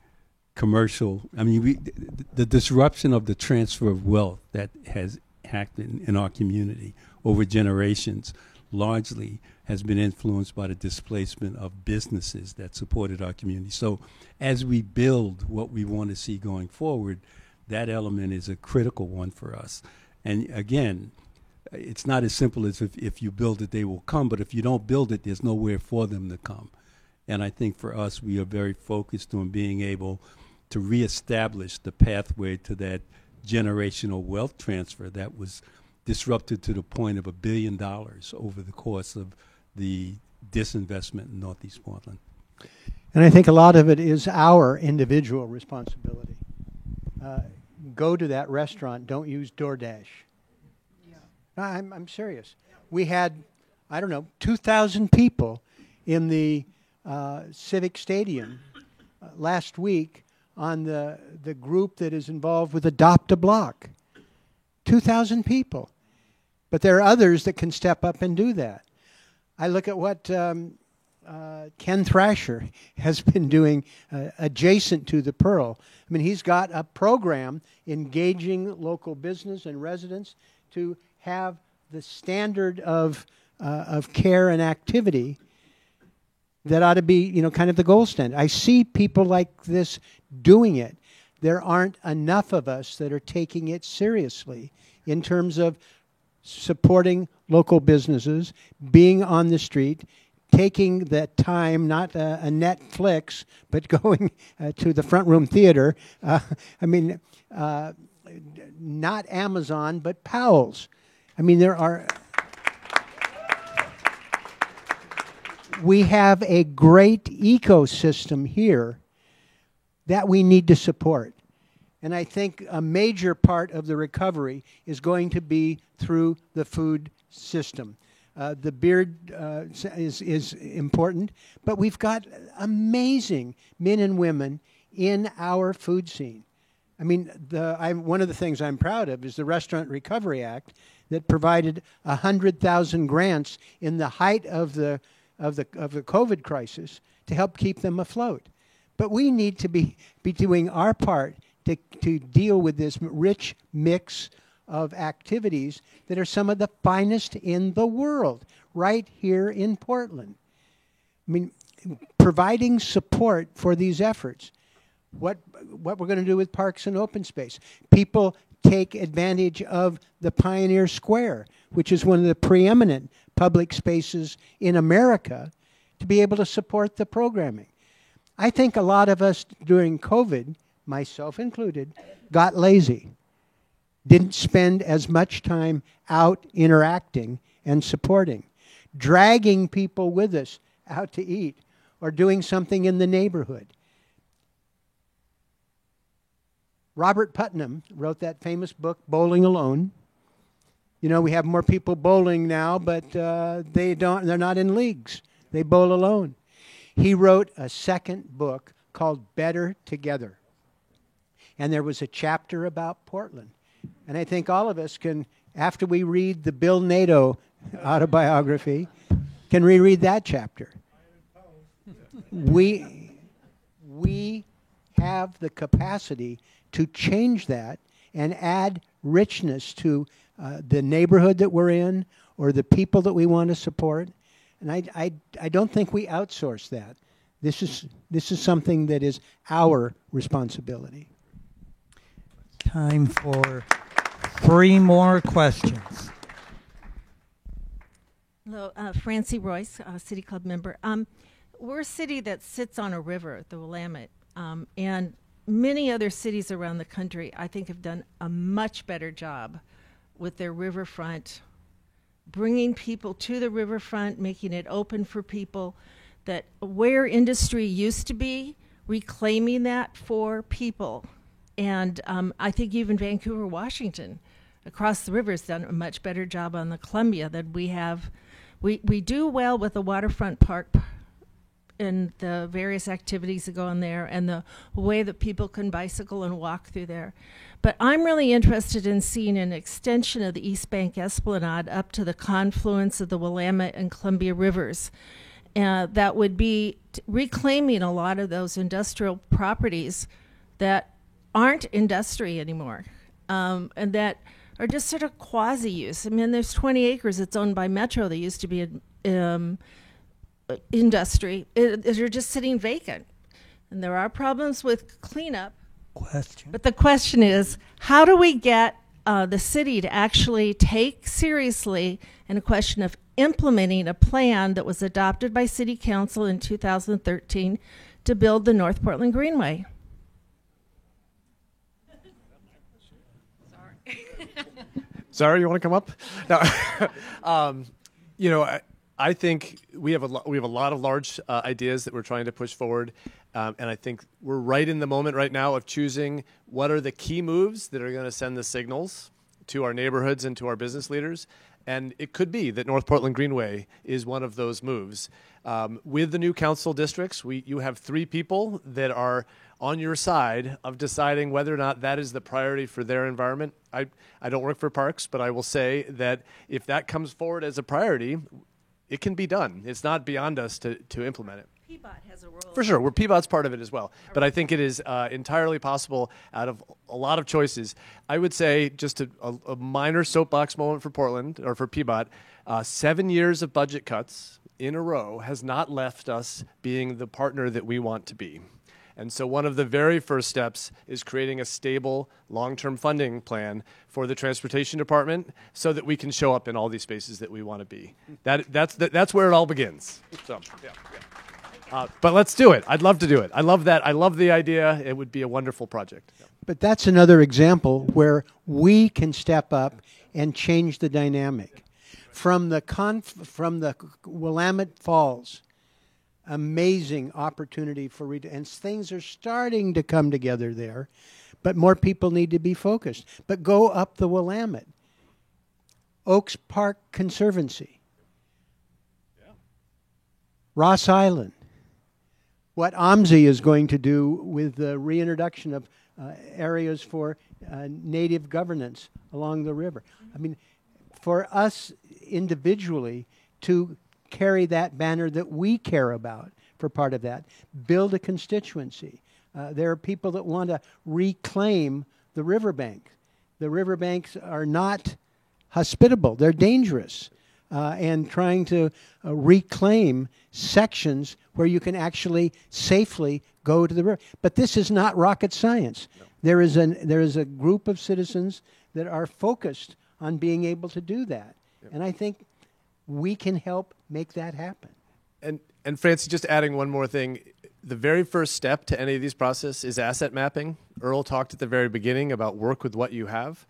commercial. I mean, the disruption of the transfer of wealth that has happened in our community over generations largely has been influenced by the displacement of businesses that supported our community. So as we build what we want to see going forward, that element is a critical one for us. And again, it's not as simple as if you build it, they will come, but if you don't build it, there's nowhere for them to come. And I think for us, we are very focused on being able to reestablish the pathway to that generational wealth transfer that was disrupted to the point of $1 billion over the course of the disinvestment in Northeast Portland. And I think a lot of it is our individual responsibility. Go to that restaurant, don't use DoorDash. No, I'm serious. We had, 2,000 people in the Civic Stadium last week on the group that is involved with Adopt a Block. 2,000 people. But there are others that can step up and do that. I look at what Ken Thrasher has been doing adjacent to the Pearl. I mean, he's got a program engaging local business and residents to have the standard of care and activity that ought to be, kind of the gold standard. I see people like this doing it. There aren't enough of us that are taking it seriously in terms of supporting local businesses, being on the street, taking that time, not a Netflix, but going to the front room theater. Not Amazon, but Powell's. We have a great ecosystem here that we need to support. And I think a major part of the recovery is going to be through the food system. The beard is important, but we've got amazing men and women in our food scene. I mean, one of the things I'm proud of is the Restaurant Recovery Act that provided 100,000 grants in the height of the COVID crisis to help keep them afloat. But we need to be doing our part to deal with this rich mix of activities that are some of the finest in the world, right here in Portland. I mean, providing support for these efforts. What we're going to do with parks and open space. People take advantage of the Pioneer Square, which is one of the preeminent public spaces in America, to be able to support the programming. I think a lot of us during COVID, myself included, got lazy. Didn't spend as much time out interacting and supporting, dragging people with us out to eat or doing something in the neighborhood. Robert Putnam wrote that famous book, Bowling Alone. We have more people bowling now, but they're not in leagues. They bowl alone. He wrote a second book called Better Together. And there was a chapter about Portland. And I think all of us can, after we read the Bill Nato autobiography, can reread that chapter. We have the capacity to change that and add richness to the neighborhood that we're in or the people that we want to support. And I don't think we outsource that. This is something that is our responsibility. Time for 3 more questions. Hello, Francie Royce, City Club member. We're a city that sits on a river, the Willamette, and many other cities around the country, I think, have done a much better job with their riverfront, bringing people to the riverfront, making it open for people, that where industry used to be, reclaiming that for people. And I think even Vancouver, Washington, across the river has done a much better job on the Columbia than we have. We do well with the waterfront park and the various activities that go on there and the way that people can bicycle and walk through there. But I'm really interested in seeing an extension of the East Bank Esplanade up to the confluence of the Willamette and Columbia rivers. That would be reclaiming a lot of those industrial properties that aren't industry anymore, and that are just sort of quasi-use. I mean, there's 20 acres that's owned by Metro that used to be industry. They're just sitting vacant. And there are problems with cleanup. Question. But the question is, how do we get the city to actually take seriously in a question of implementing a plan that was adopted by City Council in 2013 to build the North Portland Greenway? Zara, you want to come up? No. You know, I think we have a lot of large ideas that we're trying to push forward, and I think we're right in the moment right now of choosing what are the key moves that are going to send the signals to our neighborhoods and to our business leaders. And it could be that North Portland Greenway is one of those moves. With the new council districts, you have 3 people that are on your side of deciding whether or not that is the priority for their environment. I don't work for Parks, but I will say that if that comes forward as a priority, it can be done. It's not beyond us to implement it. PBOT has a role. For sure. PBOT's part of it as well. But I think it is entirely possible out of a lot of choices. I would say just a minor soapbox moment for Portland, or for PBOT, 7 years of budget cuts in a row has not left us being the partner that we want to be. And so one of the very first steps is creating a stable, long-term funding plan for the transportation department so that we can show up in all these spaces that we want to be. That's where it all begins. So, yeah. But let's do it. I'd love to do it. I love that. I love the idea. It would be a wonderful project. Yeah. But that's another example where we can step up and change the dynamic. From the Willamette Falls, amazing opportunity for and things are starting to come together there, but more people need to be focused. But go up the Willamette, Oaks Park Conservancy, Ross Island, what OMSI is going to do with the reintroduction of areas for native governance along the river. I mean, for us individually to carry that banner that we care about for part of that, build a constituency. There are people that want to reclaim the riverbank. The riverbanks are not hospitable. They're dangerous. And trying to reclaim sections where you can actually safely go to the river. But this is not rocket science. No. There is a group of citizens that are focused on being able to do that. Yep. And I think we can help make that happen. And Francie, just adding one more thing, the very first step to any of these processes is asset mapping. Earl talked at the very beginning about work with what you have.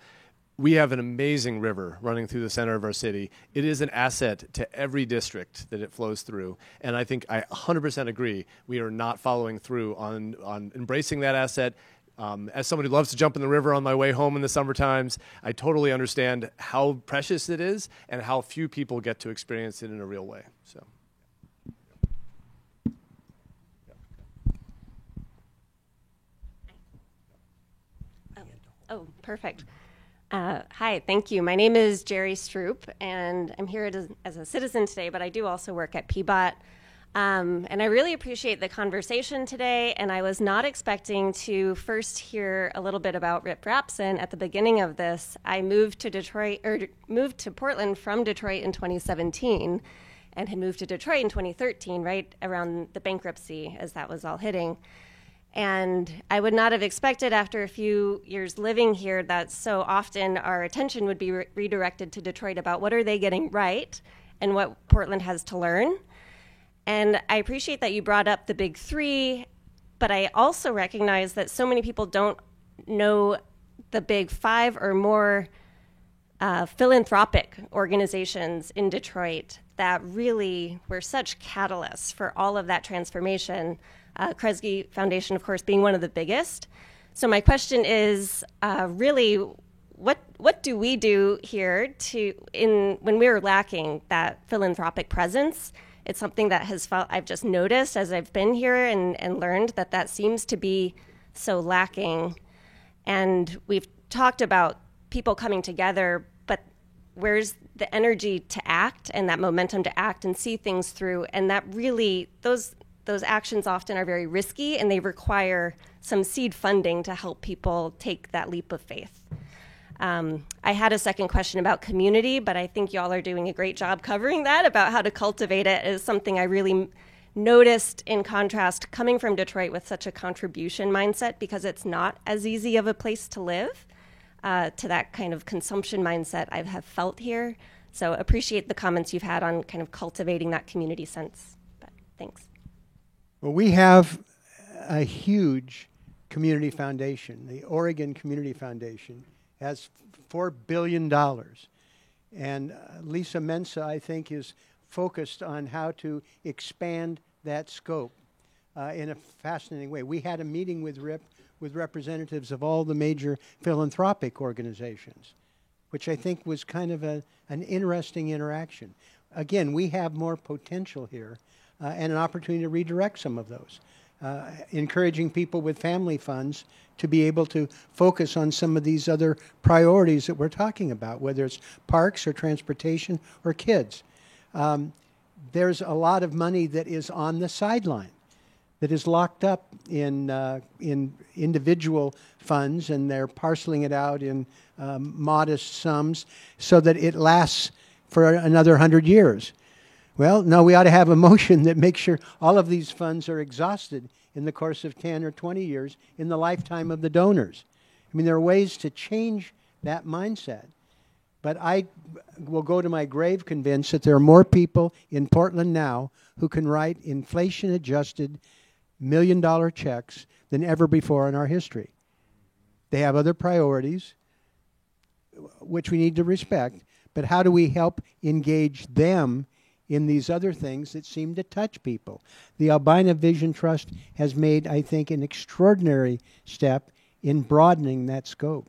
We have an amazing river running through the center of our city. It is an asset to every district that it flows through. And I think I 100% agree. We are not following through on embracing that asset. As somebody who loves to jump in the river on my way home in the summer times, I totally understand how precious it is and how few people get to experience it in a real way. So. Oh, perfect. Hi, thank you. My name is Jerry Stroop, and I'm here as a citizen today, but I do also work at PBOT. And I really appreciate the conversation today. And I was not expecting to first hear a little bit about Rip Rapson at the beginning of this. I moved to Portland from Detroit in 2017 and had moved to Detroit in 2013, right around the bankruptcy as that was all hitting. And I would not have expected after a few years living here that so often our attention would be redirected to Detroit about what are they getting right and what Portland has to learn. And I appreciate that you brought up the big three, but I also recognize that so many people don't know the big five or more philanthropic organizations in Detroit that really were such catalysts for all of that transformation. Kresge Foundation, of course, being one of the biggest. So my question is really, what do we do here when we're lacking that philanthropic presence? It's something that I've just noticed as I've been here and learned that seems to be so lacking. And we've talked about people coming together, but where's the energy to act and that momentum to act and see things through? And that really, those actions often are very risky, and they require some seed funding to help people take that leap of faith. I had a second question about community, but I think y'all are doing a great job covering that, about how to cultivate it. Is something I really noticed in contrast coming from Detroit with such a contribution mindset, because it's not as easy of a place to live, to that kind of consumption mindset I have felt here. So appreciate the comments you've had on kind of cultivating that community sense. But thanks. Well, we have a huge community foundation. The Oregon Community Foundation has $4 billion. And Lisa Mensa, I think, is focused on how to expand that scope in a fascinating way. We had a meeting with RIP with representatives of all the major philanthropic organizations, which I think was kind of an interesting interaction. Again, we have more potential here and an opportunity to redirect some of those. Encouraging people with family funds to be able to focus on some of these other priorities that we're talking about, whether it's parks or transportation or kids. There's a lot of money that is on the sideline, that is locked up in individual funds, and they're parceling it out in modest sums so that it lasts for another 100 years. Well, no, we ought to have a motion that makes sure all of these funds are exhausted in the course of 10 or 20 years in the lifetime of the donors. I mean, there are ways to change that mindset. But I will go to my grave convinced that there are more people in Portland now who can write inflation-adjusted million-dollar checks than ever before in our history. They have other priorities, which we need to respect, but how do we help engage them in these other things that seem to touch people? The Albina Vision Trust has made, I think, an extraordinary step in broadening that scope.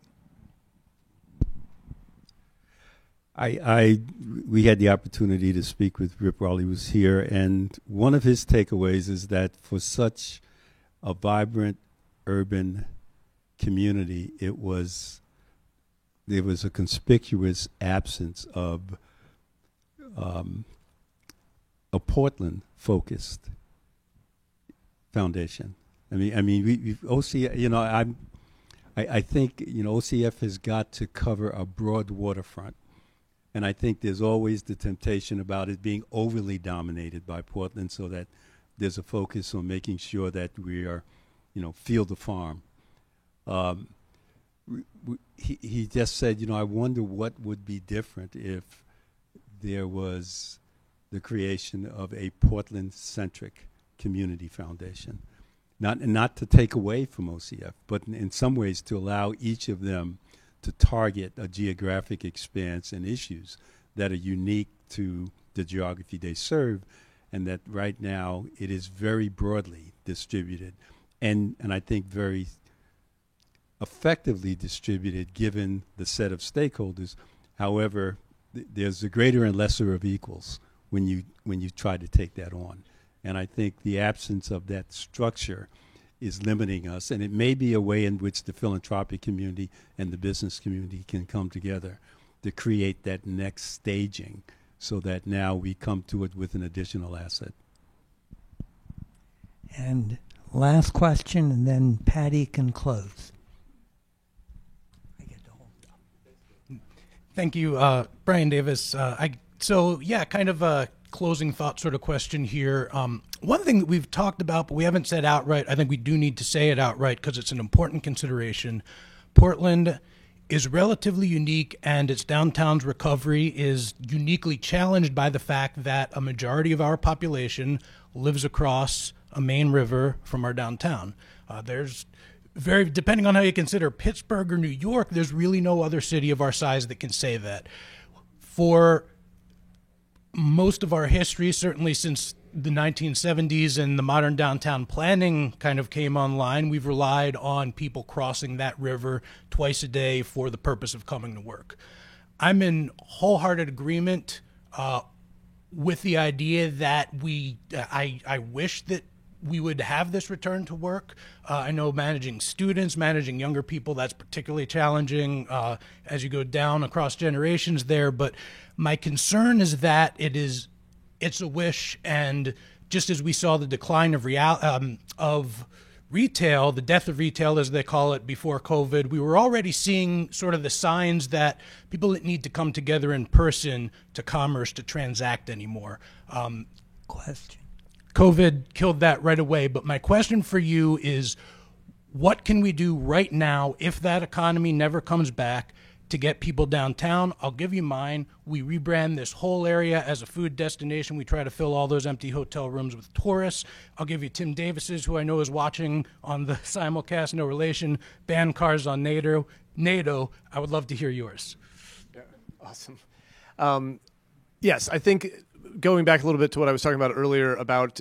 We had the opportunity to speak with Rip while he was here, and one of his takeaways is that for such a vibrant urban community, there was a conspicuous absence of a Portland-focused foundation. I mean, we OCF. You know, I think OCF has got to cover a broad waterfront, and I think there's always the temptation about it being overly dominated by Portland, so that there's a focus on making sure that we are, field to farm. He just said, I wonder what would be different if there was the creation of a Portland-centric community foundation. Not to take away from OCF, but in some ways to allow each of them to target a geographic expanse and issues that are unique to the geography they serve, and that right now it is very broadly distributed and I think very effectively distributed given the set of stakeholders. However, there's a greater and lesser of equals when you try to take that on. And I think the absence of that structure is limiting us, and it may be a way in which the philanthropic community and the business community can come together to create that next staging so that now we come to it with an additional asset. And last question, and then Patty can close. Thank you, Brian Davis. Kind of a closing thought sort of question here. One thing that we've talked about, but we haven't said outright, I think we do need to say it outright because it's an important consideration. Portland is relatively unique, and its downtown's recovery is uniquely challenged by the fact that a majority of our population lives across a main river from our downtown. Depending on how you consider Pittsburgh or New York, there's really no other city of our size that can say that. For most of our history, certainly since the 1970s and the modern downtown planning kind of came online, we've relied on people crossing that river twice a day for the purpose of coming to work. I'm in wholehearted agreement with the idea that I wish that we would have this return to work. I know managing students, managing younger people, that's particularly challenging as you go down across generations there. But my concern is that it's a wish, and just as we saw the decline of retail, the death of retail as they call it before COVID, we were already seeing sort of the signs that people didn't need to come together in person to commerce, to transact anymore. Question. COVID killed that right away, but my question for you is, what can we do right now if that economy never comes back to get people downtown? I'll give you mine. We rebrand this whole area as a food destination. We try to fill all those empty hotel rooms with tourists. I'll give you Tim Davis's, who I know is watching on the simulcast, no relation, ban cars on NATO. I would love to hear yours. Yeah, awesome. Yes, I think going back a little bit to what I was talking about earlier about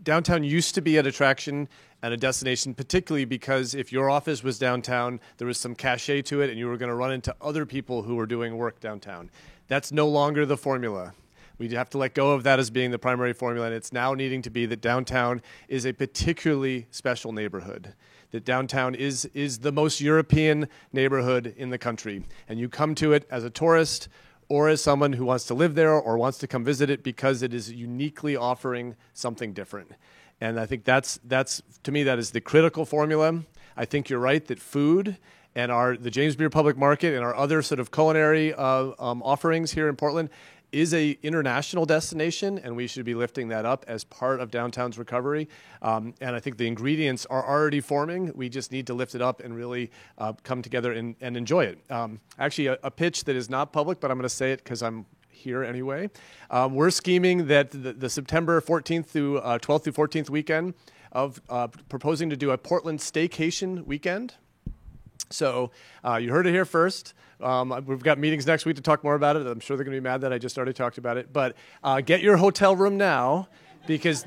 downtown used to be an attraction and a destination, particularly because if your office was downtown, there was some cachet to it and you were going to run into other people who were doing work downtown. That's no longer the formula. We have to let go of that as being the primary formula, and it's now needing to be that downtown is a particularly special neighborhood, that downtown is the most European neighborhood in the country, and you come to it as a tourist or as someone who wants to live there or wants to come visit it because it is uniquely offering something different. And I think that's to me, that is the critical formula. I think you're right that food and the James Beard Public Market and our other sort of culinary offerings here in Portland is a international destination, and we should be lifting that up as part of downtown's recovery. And I think the ingredients are already forming. We just need to lift it up and really come together and enjoy it. Actually, a pitch that is not public, but I'm going to say it because I'm here anyway. We're scheming that the September 14th through 12th through 14th weekend of proposing to do a Portland staycation weekend. So you heard it here first. We've got meetings next week to talk more about it. I'm sure they're going to be mad that I just already talked about it. But get your hotel room now, because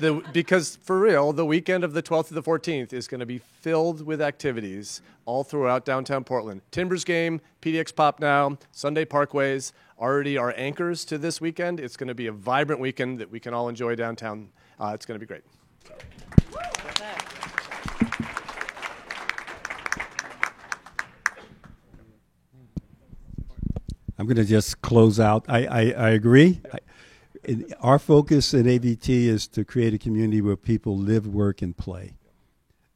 for real, the weekend of the 12th to the 14th is going to be filled with activities all throughout downtown Portland. Timbers game, PDX Pop Now, Sunday Parkways already are anchors to this weekend. It's going to be a vibrant weekend that we can all enjoy downtown. It's going to be great. I'm going to just close out. I agree. Our focus at AVT is to create a community where people live, work, and play.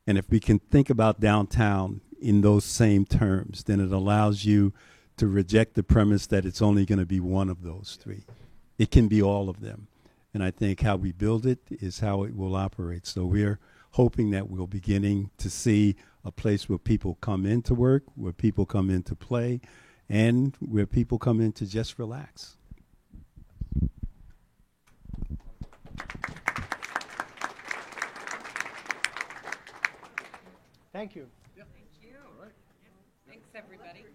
And if we can think about downtown in those same terms, then it allows you to reject the premise that it's only going to be one of those three. It can be all of them. And I think how we build it is how it will operate. So we're hoping that we're beginning to see a place where people come in to work, where people come in to play, and where people come in to just relax. Thank you. Thank you. Thanks, everybody.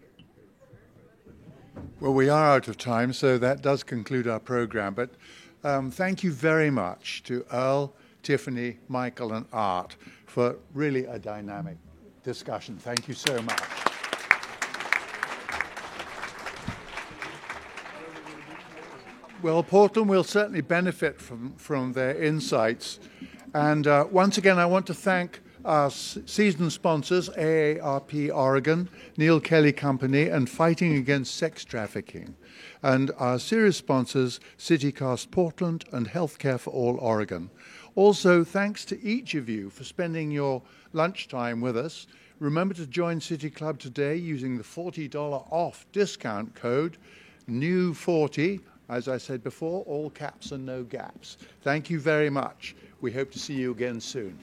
Well, we are out of time, so that does conclude our program. But thank you very much to Earl, Tiffany, Michael, and Art for really a dynamic discussion. Thank you so much. Well, Portland will certainly benefit from their insights. And once again, I want to thank our season sponsors, AARP Oregon, Neil Kelly Company, and Fighting Against Sex Trafficking. And our series sponsors, CityCast Portland and Healthcare for All Oregon. Also, thanks to each of you for spending your lunchtime with us. Remember to join City Club today using the $40 off discount code, NEW40. As I said before, all caps and no gaps. Thank you very much. We hope to see you again soon.